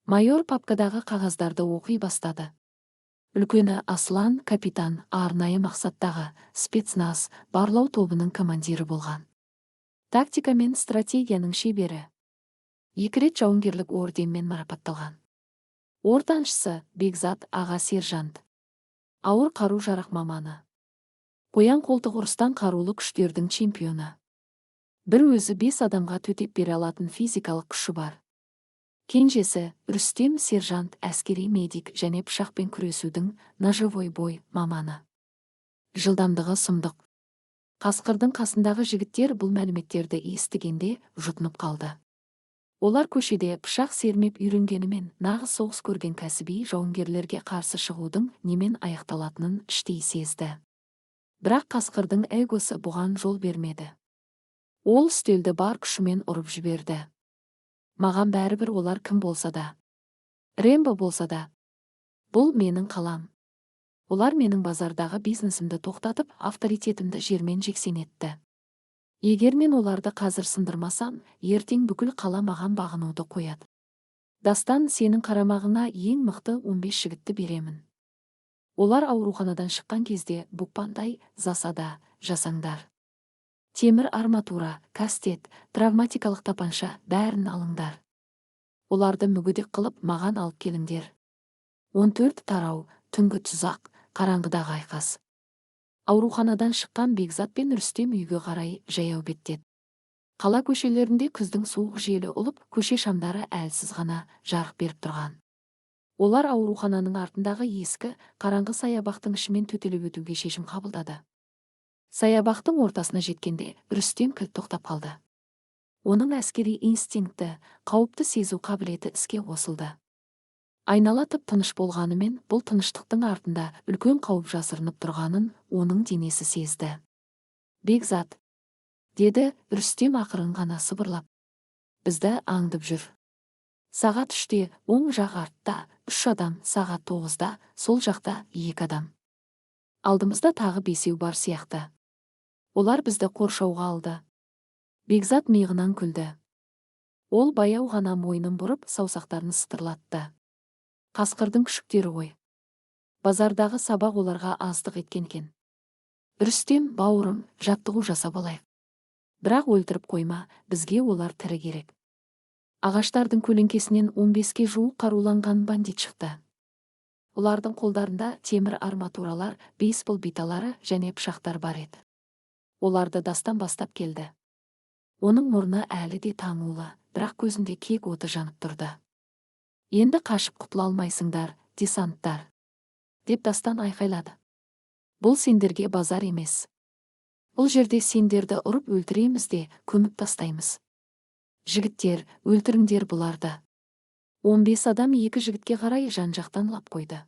Майор папкадағы қағаздарды оқи бастады. Үлкені Аслан, капитан, арнайы мақсаттағы спецназ барлау тобының командирі болған. Тактика мен стратегияның шебері. 2 рет жауынгерлік орденмен марапатталған. Ортаншысы Бекзат аға сержант. Ауыр қару-жарақ маманы. Қоян қолтық ұрыстан қарулы күштердің чемпионы. Бір өзі 5 адамға төтеп бере алатын физикалық күші бар. Кенжесі Рүстем сержант, әскери медик және пышақпен күресудің ножевой бой маманы. Жылдамдығы сұмдық. Қасқырдың қасындағы жігіттер бұл мәліметтерді естігенде жұтынып қалды. Олар көшеде пышақ сермеп үйренгенімен нағыз соғыс көрген кәсіби жауынгерлерге қарсы шығудың немен аяқталатынын іштей сезді. Бірақ қасқырдың эгосы бұған жол бермеді. Ол үстелді бар күшімен ұрып жіберді. Маған бәрібір олар кім болса да, Рембо болса да, бұл менің қалам. Олар менің базардағы бизнесімді тоқтатып, авторитетімді жермен жексен етті. Егер мен оларды қазір сындырмасам, ертең бүкіл қала маған бағынуды қояды. Дастан, сенің қарамағына ең мықты 15 жігітті беремін. Олар ауруханадан шыққан кезде бұқпандай засада жасаңдар. Темір арматура, кастет, травматикалық тапанша бәрін алыңдар. Оларды мүгедек қылып маған алып келіңдер. 14 тарау, түнгі тұзақ, қараңғыдағы айқас. Ауруханадан шыққан Бекзат пен Рүстем үйге қарай жаяу беттеді. Қала көшелерінде күздің суық желі ұлып, көше шамдары әлсіз ғана жарық беріп тұрған. Олар аурухананың артындағы ескі, қараңғы саябақтың ішімен төтелеп өтуге шешім қабылдады. Саябақтың ортасына жеткенде Рүстем кілт тоқтап қалды. Оның әскери инстинкті, қауіпті сезу қабілеті іске қосылды. Айнала тып-тыныш болғанымен, бұл тыныштықтың артында үлкен қауіп жасырынып тұрғанын оның денесі сезді. Бекзат, деді Рүстем ақырын ғана сыбырлап. Бізді аңдып жүр. Сағат 3-те оң жақ артта 3 адам, сағат 9-да сол жақта 2 адам. Алдымызда тағы 5 бар сияқты. Олар бізді қоршауға алды. Бекзат миығынан күлді. Ол баяу ғана мойнын бұрып, саусақтарын сытырлатты. Қасқырдың күшіктері ғой. Базардағы сабақ оларға аздық еткен екен. Рүстем, бауырым, жаттығу жасап алайық. Бірақ өлтіріп қойма, бізге олар тірі керек. Ағаштардың көлеңкесінен 15-ке жуық қаруланған бандит шықты. Олардың қолдарында темір арматуралар, бейсбол биталары және пышақтар бар еді. Оларды Дастан бастап келді. Оның мұрны әлі де таңулы, бірақ көзінде кек оты жанып тұрды. Енді қашып құтыла алмайсыңдар, десанттар, деп Дастан айқайлады. Бұл сендерге базар емес. Бұл жерде сендерді ұрып өлтіреміз де, көміп тастаймыз. Жігіттер, өлтіріңдер бұларды. 15 адам екі жігітке қарай жан-жақтан лап қойды.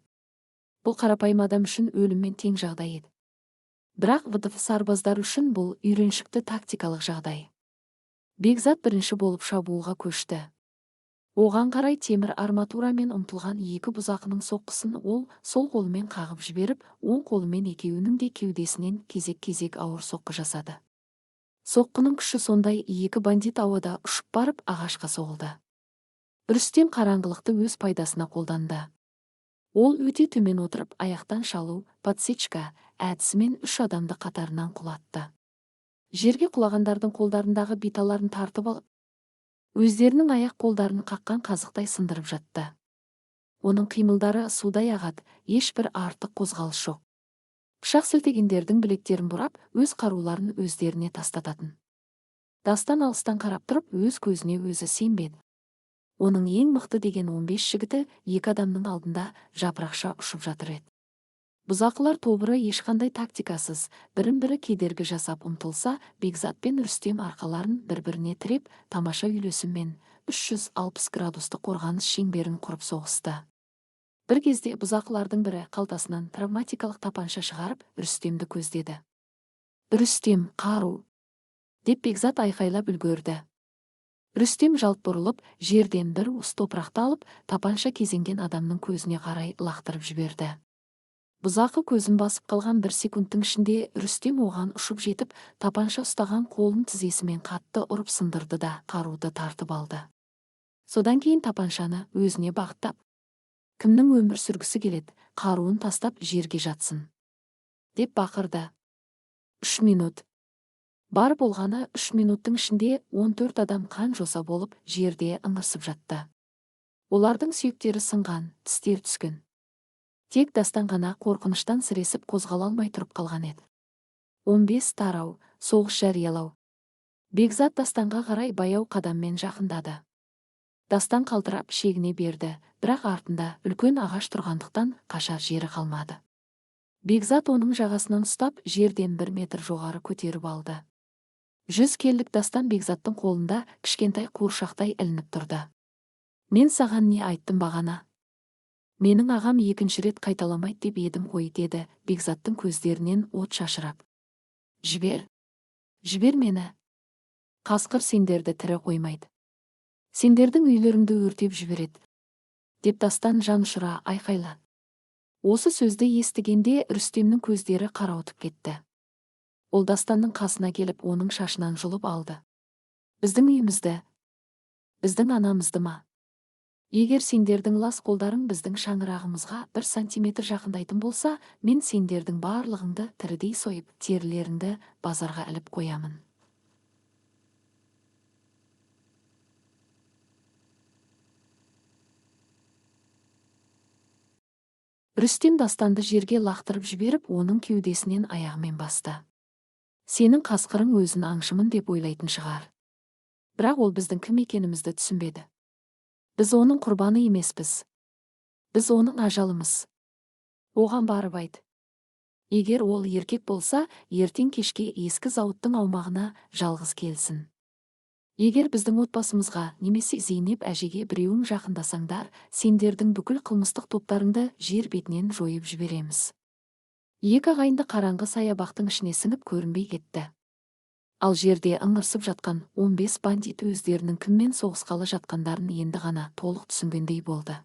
Бұл қарапайым адам үшін өліммен тең жағдай еді. Бірақ ВДВ сарбаздар үшін бұл үйреншікті тактикалық жағдай. Бекзат бірінші болып шабуылға көшті. Оған қарай темір арматурамен ұмтылған екі бұзақының соққысын ол сол қолымен қағып жіберіп, оң қолымен екеуінің де кеудесінен кезек-кезек ауыр соққы жасады. Соққының күші сондай, екі бандит ауада ұшып барып ағашқа соғылды. Рүстем қараңғылықты өз пайдасына қолданды. Ол өте төмен отырып, аяқтан шалу, подсечка әдісімен 3 адамды қатарынан құлатты. Жерге құлағандардың қолдарындағы биталарын тартып алып, өздерінің аяқ қолдарын қаққан қазықтай сындырып жатты. Оның қимылдары судай ағады, ешбір артық қозғалыс жоқ. Пышақ сілтегендердің білектерін бұрап, өз қаруларын өздеріне тастататын. Дастан алыстан қарап тұрып, өз көзіне өзі сенбеді. Оның ең мықты деген 15 жігіті екі адамның алдында жапырақша ұшып жатыр еді. Бұзақылар тобыры ешқандай тактикасыз, бірін-бірі кедергі жасап ұмтылса, Бекзат пен Рүстем арқаларын бір-біріне тіреп, тамаша үйлесіммен 360 градусты қорғаныс шеңберін құрып соғысты. Бір кезде бұзақылардың бірі қалтасынан травматикалық тапанша шығарып, Рүстемді көздеді. «Рүстем, қару!» деп Бекзат айқайлап үлгерді. Рүстем жалт бұрылып, жерден бір уыс топырақты алып, тапанша кезенген адамның көзіне қарай лақтырып жіберді. Бұзақы көзін басып қалған 1 секундтың ішінде Рүстем оған ұшып жетіп, тапанша ұстаған қолын тізесімен қатты ұрып сындырды да қаруды тартып алды. Содан кейін тапаншаны өзіне бағыттап, «Кімнің өмір сүргісі келеді, қаруын тастап жерге жатсын», деп бақырды. 3 минут. Бар болғаны 3 минуттың ішінде 14 адам қан жоса болып жерде ыңырсып жатты. Олардың сүйектері сынған, тістер түскен. Тек Дастан ғана қорқыныштан сіресіп қозғала алмай тұрып қалған еді. 15 тарау, соғыс жариялау. Бекзат Дастанға қарай баяу қадаммен жақындады. Дастан қалтырап шегіне берді, бірақ артында үлкен ағаш тұрғандықтан қашар жері қалмады. Бекзат оның жағасынан ұстап, жерден 1 метр жоғары көтеріп алды. 100 келлік Дастан Бекзаттың қолында кішкентай қуыршақтай ілініп тұрды. «Мен саған не айттым бағана? Менің ағам екінші рет қайталамайды деп едім ғой», деді Бекзаттың көздерінен от шашырап. «Жібер. Жібер мені. Қасқыр сендерді тірі қоймайды. Сендердің үйлеріңді өртеп жібереді», деп Дастан жанұшыра айқайлады. Осы сөзді естігенде Рүстемнің көздері қарауытып кетті. Ол Дастанның қасына келіп, оның шашынан жұлып алды. «Біздің үйімізді, біздің анамызды ма? Егер сендердің лас қолдарың біздің шаңырағымызға 1 сантиметр жақындайтын болса, мен сендердің барлығыңды тірідей сойып, терілеріңді базарға іліп қоямын». Рүстем Дастанды жерге лақтырып жіберіп, оның кеудесінен аяғымен басты. «Сенің қасқырың өзін аңшымын деп ойлайтын шығар. Бірақ ол біздің кім екенімізді түсінбеді. Біз оның құрбаны емеспіз. Біз оның ажалымыз. Оған барып айт. Егер ол еркек болса, ертең кешке ескі зауыттың аумағына жалғыз келсін. Егер біздің отбасымызға немесе Зейнеп әжеге біреуің жақындасаңдар, сендердің бүкіл қылмыстық топтарыңды жер бетінен жойып жібереміз». Екі ағайынды қараңғы саябақтың ішіне сіңіп көрінбей кетті. Ал жерде ыңырсып жатқан 15 бандит өздерінің кіммен соғысқалы жатқандарын енді ғана толық түсінгендей болды.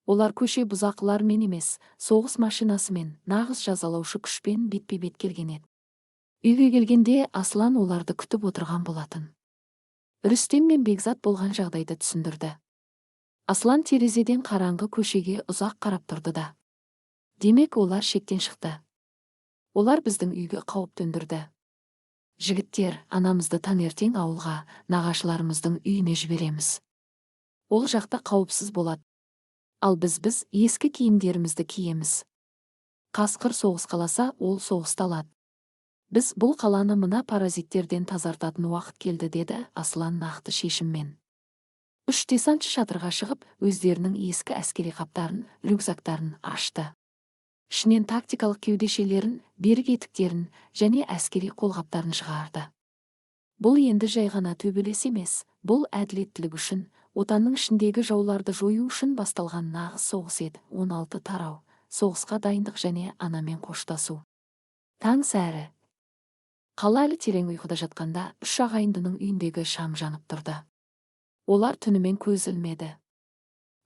Олар көше бұзақылармен емес, соғыс машинасымен, нағыз жазалаушы күшпен бетпе-бет келген еді. Үйге келгенде Аслан оларды күтіп отырған болатын. Рүстем мен Бекзат болған жағдайды түсіндірді. Аслан терезеден қараңғы көшеге ұзақ қарап тұрды да. Демек олар шектен шықты. Олар біздің үйге қауіп төндірді. Жігіттер, анамызды таңертең ауылға, нағашыларымыздың үйіне жібереміз. Ол жақта қауіпсіз болады. Ал біз ескі киімдерімізді киеміз. Қасқыр соғыс қаласа, ол соғысты алады. Біз бұл қаланы мына паразиттерден тазартатын уақыт келді, деді Аслан нақты шешіммен. 3 десантшы шатырға шығып, өздерінің ескі әскери қаптарын, рюкзактарын ашты. Ішінен тактикалық кеудешелерін, берік етіктерін және әскери қолғаптарын шығарды. Бұл енді жай ғана төбелес емес, бұл әділеттілік үшін, отанның ішіндегі жауларды жою үшін басталған нағыз соғыс еді. 16 тарау, соғысқа дайындық және анамен қоштасу. Таң сәрі. Қала әлі терең ұйқыда жатқанда, 3 ағайындының үйіндегі шам жанып тұрды. Олар түнімен көз ілмеді.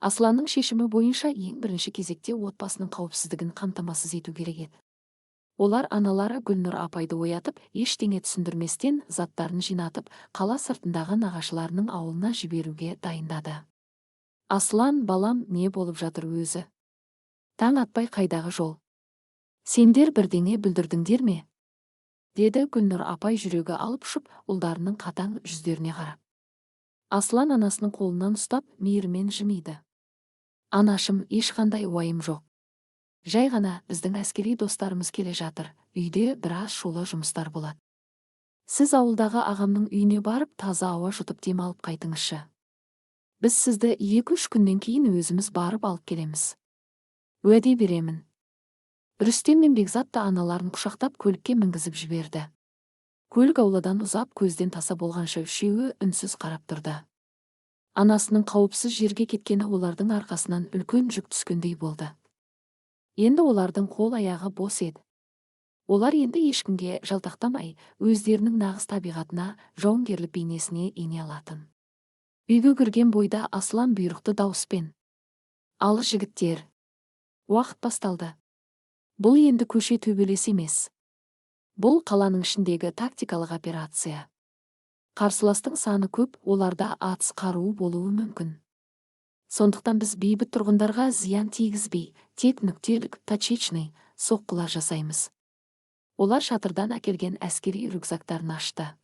Асланның шешімі бойынша ең бірінші кезекте отбасының қауіпсіздігін қамтамасыз ету керек еді. Олар аналары Гүлнұр апайды оятып, ештеңе түсіндірместен заттарын жинатып, қала сыртындағы нағашыларының ауылына жіберуге дайындады. Аслан, балам, не болып жатыр өзі? Таң атпай қайдағы жол? Сендер бірдеңе бүлдірдіңдер ме? Деді Гүлнұр апай жүрегі алып ұшып, ұлдарының қатаң жүздеріне қарап. Аслан анасының қолынан ұстап, мейірмен жымиды. Анашым, ешқандай уайым жоқ. Жай ғана біздің әскери достарымыз келе жатыр, үйде біраз шулы жұмыстар болады. Сіз ауылдағы ағамның үйіне барып, таза ауа жұтып демалып қайтыңызшы. Біз сізді 2-3 күннен кейін өзіміз барып алып келеміз. Уәде беремін. Рүстем мен Бекзат та аналарын құшақтап көлікке мінгізіп жіберді. Көлік ауладан ұзап көзден таса болғанша үшеуі үнсіз қарап тұрды. Анасының қауіпсіз жерге кеткені олардың арқасынан үлкен жүк түскендей болды. Енді олардың қол аяғы бос еді. Олар енді ешкімге жалтақтамай, өздерінің нағыз табиғатына, жауынгерлік бейнесіне ене алатын. Үйге кірген бойда Аслан бұйрықты дауыспен: "Ал жігіттер, уақыт басталды. Бұл енді көше төбелес емес. Бұл қаланың ішіндегі тактикалық операция. Қарсыластың саны көп, оларда атыс қаруы болуы мүмкін. Сондықтан біз бейбіт тұрғындарға зиян тигізбей, тек нүктелік, точечный соққылар жасаймыз." Олар шатырдан әкелген әскери рюкзактарын ашты.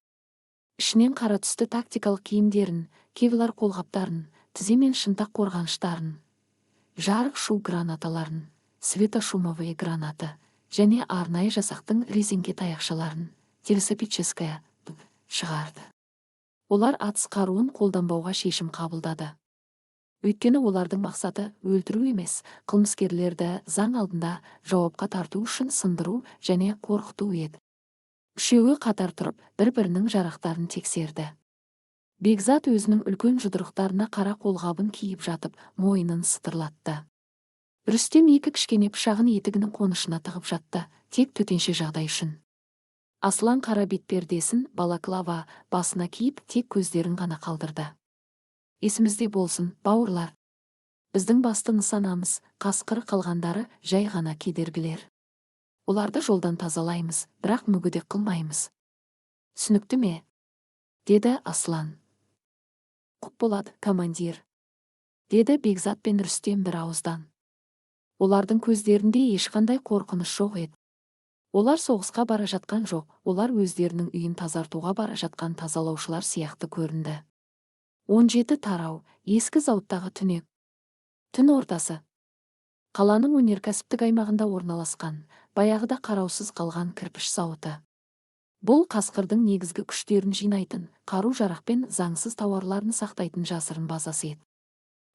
Ішінен қара түсті тактикалық киімдерін, кевлар қолғаптарын, тізе мен шынтақ қорғаныштарын, жарық шу гранаталарын, светошумовые гранаты және арнайы жасақтың резеңке таяқшаларын, телескопическая шығарды. Олар атыс қаруын қолданбауға шешім қабылдады. Өйткені олардың мақсаты өлтіру емес, қылмыскерлерді заң алдында жауапқа тарту үшін сындыру және қорқыту еді. Үшеуі қатар тұрып, бір-бірінің жарақтарын тексерді. Бекзат өзінің үлкен жұдырықтарына қара қолғабын киіп жатып, мойнын сытырлатты. Рүстем екі кішкене пышағын етігінің қонышына тығып жатты, тек төтенше жағдай үшін. Аслан қара бетпердесін, балаклава басына киіп, тек көздерін ғана қалдырды. Есімізде болсын, бауырлар. Біздің басты нысанамыз, қасқыр қалғандары жай ғана кедергілер. Оларды жолдан тазалаймыз, бірақ мүгедек қылмаймыз. Түсінікті ме? Деді Аслан. Құп болады, командир. Деді Бекзат пен Рүстем бір ауыздан. Олардың көздерінде ешқандай қорқыныш жоқ еді. Олар соғысқа бара жатқан жоқ, олар өздерінің үйін тазартуға бара жатқан тазалаушылар сияқты көрінді. 17 тарау, ескі зауыттағы түнек. Түн ортасы. Қаланың өнеркәсіптік аймағында орналасқан, баяғыда қараусыз қалған кірпіш зауыты. Бұл қасқырдың негізгі күштерін жинайтын, қару-жарақ пен заңсыз тауарларын сақтайтын жасырын базасы еді.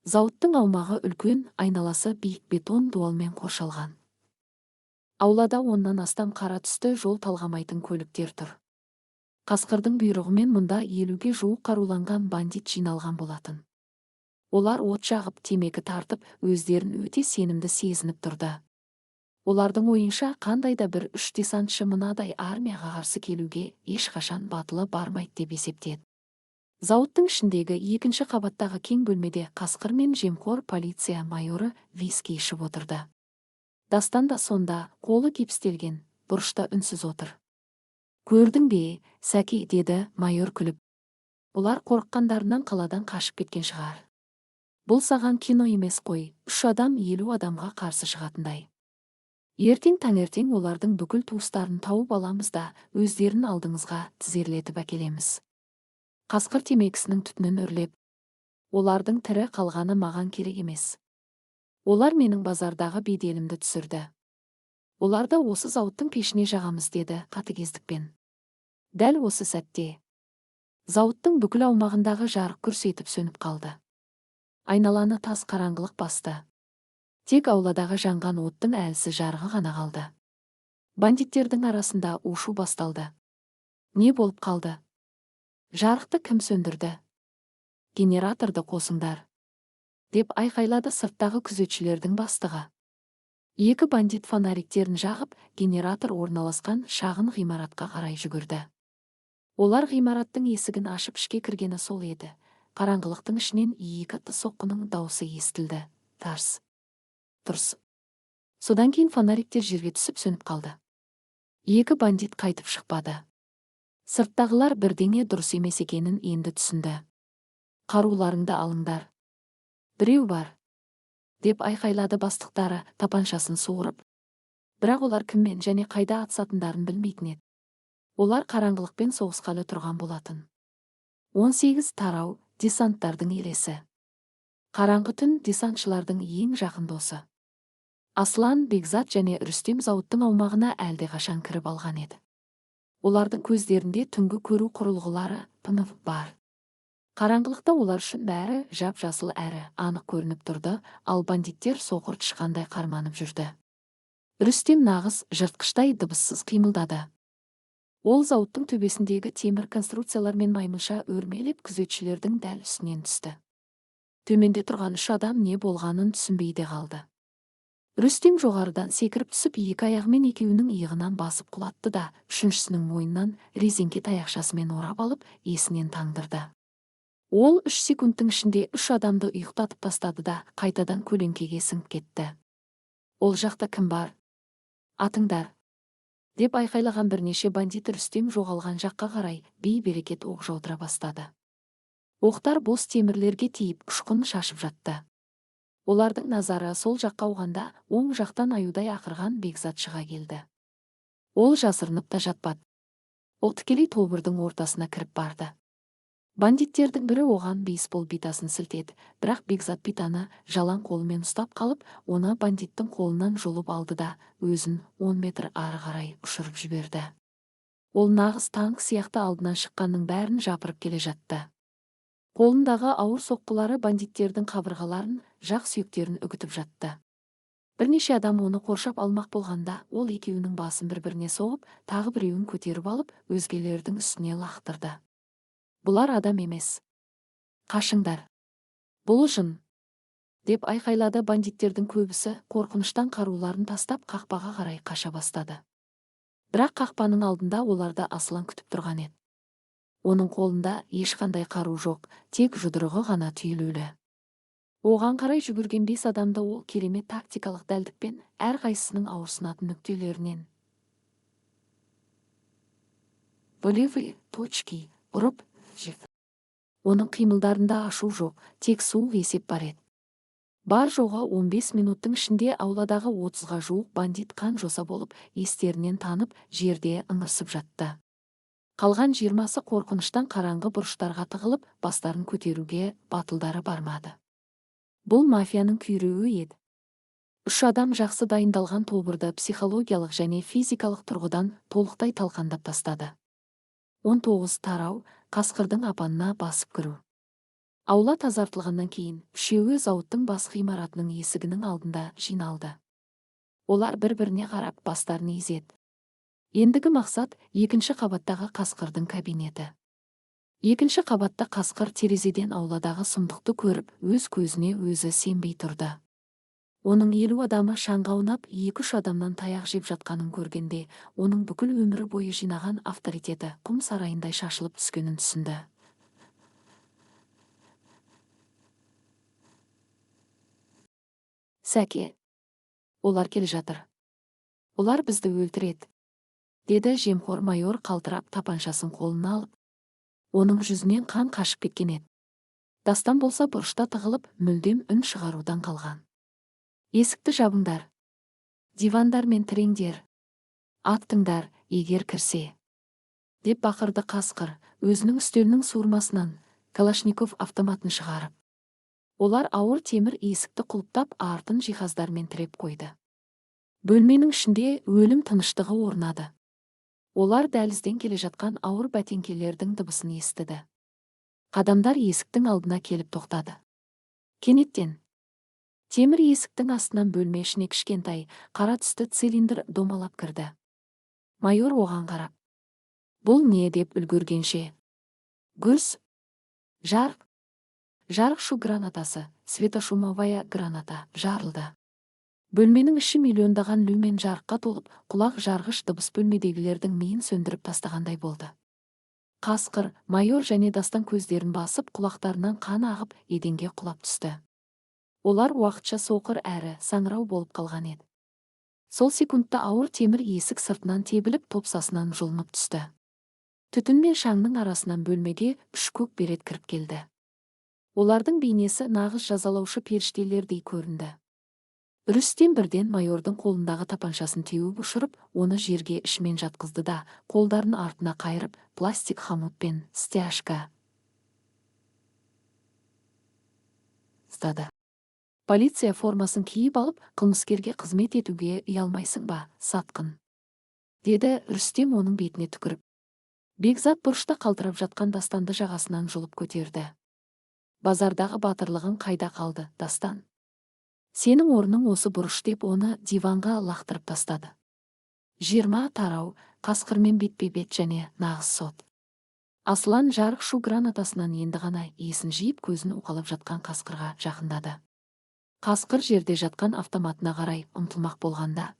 Зауыттың аумағы үлкен, айналасы биік бетон дуалмен қоршалған. Аулада 10-нан астам қара түсті жол талғамайтын көліктер тұр. Қасқырдың бұйрығымен мұнда 50-ге жуық қаруланған бандит жиналған болатын. Олар от жағып, темекі тартып, өздерін өте сенімді сезініп тұрды. Олардың ойынша қандайда бір 3 десантшы мынадай армияға қарсы келуге ешқашан батылы бармайды деп есептеді. Зауыттың ішіндегі 2-ші қабаттағы кең бөлмеде қасқыр мен жемқор полиция майоры виски ішіп отырды. Дастан да сонда, қолы кепістелген, бұрышта үнсіз отыр. Көрдің бе, Сәки, деді майор күліп. Олар қорыққандарынан қаладан қашып кеткен шығар. Бұл саған кино емес қой, 3 адам 50 адамға қарсы шығатындай. Ертең таңертең олардың бүкіл туыстарын тауып аламыз да өздерін алдыңызға тізерлетіп әкелеміз. Қасқыр темекісінің түтінін үрлеп, олардың тірі қалғаны маған керек емес. Олар менің базардағы беделімді түсірді. Оларды осы зауыттың пешіне жағамыз деді қатыгездікпен. Дәл осы сәтте зауыттың бүкіл аумағындағы жарық күрс етіп сөніп қалды. Айналаны тас қараңғылық басты. Тек ауладағы жанған оттың әлсіз жарығы ғана қалды. Бандиттердің арасында ушу басталды. Не болып қалды? Жарықты кім сөндірді? Генераторды қосыңдар, деп айқайлады сырттағы күзетшілердің бастығы. Екі бандит фонариктерін жағып, генератор орналасқан шағын ғимаратқа қарай жүгірді. Олар ғимараттың есігін ашып ішке кіргені сол еді. Қараңғылықтың ішінен екі соққының дауысы естілді. Тарс, тұрс. Содан кейін фонариктер жерге түсіп сөніп қалды. Екі бандит қайтып шықпады. Сырттағылар бірдеңе дұрыс емес екенін енді түсінді. Қаруларыңды алыңдар. Біреу бар, деп айқайлады бастықтары тапаншасын суырып. Бірақ олар кіммен және қайда атысатындарын білмейтін еді. Олар қараңғылықпен соғысқалы тұрған болатын. 18 тарау десанттардың елесі. Қараңғы түн десантшылардың ең жақын досы. Аслан, Бекзат және Рүстем зауыттың аумағына әлдеқашан кіріп алған еді. Олардың көздерінде түнгі көру құрылғылары тынып бар. Қараңғылықта олар үшін бәрі жап-жасыл әрі анық көрініп тұрды, ал бандиттер соқыр тышқандай қарманып жүрді. Рүстем нағыз жыртқыштай дыбыссыз қимылдады. Ол зауыттың төбесіндегі темір конструкциялармен маймылша өрмелеп күзетшілердің дәл үстінен түсті. Төменде тұрған 3 адам не болғанын түсінбей де қалды. Рүстем жоғарыдан секіріп түсіп, екі аяғымен екеуінің иығынан басып құлатты да, үшіншісінің мойнынан резеңке таяқшасымен орап алып, есінен таңдырды. Ол 3 секундтың ішінде 3 адамды ұйықтатып тастады да, қайтадан көлеңкеге сіңіп кетті. Ол жақта кім бар? Атыңдар, деп айқайлаған бірнеше бандит Рүстем жоғалған жаққа қарай бей-берекет оқ жаудыра бастады. Оқтар бос темірлерге тиіп ұшқын шашып жатты. Олардың назары сол жаққа ауғанда, оң жақтан аюдай ақырған Бекзат шыға келді. Ол жасырынып та жатпады. Ол тікелей тобырдың ортасына кіріп барды. Бандиттердің бірі оған бейсбол битасын сілтеді, бірақ Бекзат битаны жалаң қолымен ұстап қалып, оны бандиттің қолынан жұлып алды да, өзін 10 метр ары қарай ұшырып жіберді. Ол нағыз танк сияқты алдынан шыққанның бәрін жапырып келе жатты. Қолындағы ауыр соққылары бандиттердің қабырғаларын, жақ сүйектерін үгітіп жатты. Бірнеше адам оны қоршап алмақ болғанда, ол екеуінің басын бір-біріне соғып, тағы біреуін көтеріп алып, өзгелердің үстіне лақтырды. Бұлар адам емес. Қашыңдар. Бұл жын, деп айқайлады бандиттердің көбісі, қорқыныштан қаруларын тастап қақпаға қарай қаша бастады. Бірақ қақпаның алдында оларды Аслан күтіп тұрған еді. Оның қолында ешқандай қару жоқ, тек жұдырығы ғана түйілулі. Оған қарай жүгірген 5 адамды ол керемет тактикалық дәлдікпен әрқайсысының ауырсынатын нүктелерінен болевые точки ұрып жеп. Оның қимылдарында ашу жоқ, тек суық есеп бар еді. Бар жоғы 15 минуттың ішінде ауладағы 30-ға жуық бандит қан жоса болып, естерінен танып, жерде ыңырсып жатты. Қалған 20-сы қорқыныштан қараңғы бұрыштарға тығылып, бастарын көтеруге батылдары бармады. Бұл мафияның күйреуі еді. 3 адам жақсы дайындалған тобырды психологиялық және физикалық тұрғыдан толықтай талқандап тастады. 19 тарау қасқырдың апанына басып кіру. Аула тазартылғаннан кейін, үшеуі зауыттың бас ғимаратының есігінің алдында жиналды. Олар бір-біріне қарап бастарын изеді. Ендігі мақсат екінші қабаттағы қасқырдың кабинеті. Екінші қабатта қасқыр терезеден ауладағы сұмдықты көріп, өз көзіне өзі сенбей тұрды. Оның 50 адамы шаңға аунап, 2-3 адамнан таяқ жеп жатқанын көргенде, оның бүкіл өмірі бойы жинаған авторитеті құм сарайындай шашылып түскенін түсінді. Сәке, олар келе жатыр. Олар бізді өлтіреді, деді жемқор майор қалтырап тапаншасын қолына алып. Оның жүзінен қан қашып кеткен еді. Дастан болса бұрышта тығылып, мүлдем үн шығарудан қалған. Есікті жабыңдар. Дивандар мен тіреңдер. Аттыңдар, егер кірсе. Деп бақырды Қасқыр, өзінің үстелінің суырмасынан Калашников автоматын шығарып. Олар ауыр темір есікті құлыптап, артын жиһаздармен тіреп қойды. Бөлменің ішінде өлім тыныштығы орнады. Олар дәлізден келе жатқан ауыр бәтеңкелердің дыбысын естіді. Қадамдар есіктің алдына келіп тоқтады. Кенеттен темір есіктің астынан бөлме ішіне кішкентай, қара түсті цилиндр домалап кірді. Майор оған қарап: "Бұл не?" деп үлгергенше: "Гүрс, жарқ, шу гранатасы, светошумовая граната жарылды." Бөлменің іші миллиондаған люмен жарыққа толып, құлақ жарғыш дыбыс бөлмедегілердің миын сөндіріп тастағандай болды. Қасқыр, майор және Дастан көздерін басып, құлақтарынан қан ағып, еденге құлап түсті. Олар уақытша соқыр әрі саңырау болып қалған еді. Сол секундта ауыр темір есік сыртынан тебіліп, топсасынан жұлынып түсті. Түтін мен шаңның арасынан бөлмеге 3 көк берет кіріп келді. Олардың бейнесі нағыз жазалаушы періштелердей көрінді. Рүстем бірден майордың қолындағы тапаншасын теуіп ұшырып, оны жерге ішімен жатқызды да, қолдарын артына қайырып, пластик хомут пен стяжка ұстады. Полиция формасын киіп алып, қылмыскерге қызмет етуге ұялмайсың ба, сатқын? Деді Рүстем оның бетіне түкіріп. Бекзат бұрышта қалтырап жатқан Дастанды жағасынан жұлып көтерді. Базардағы батырлығың қайда қалды, Дастан? Сенің орның осы бұрыш, деп оны диванға лақтырып тастады. 20 тарау, Қасқырмен бетпе-бет және нағыз сот. Аслан жарық шу гранатасынан енді ғана есін жиып, көзін уқалап жатқан Қасқырға жақындады. Қасқыр жерде жатқан автоматына қарай ұмтылмақ болғанда: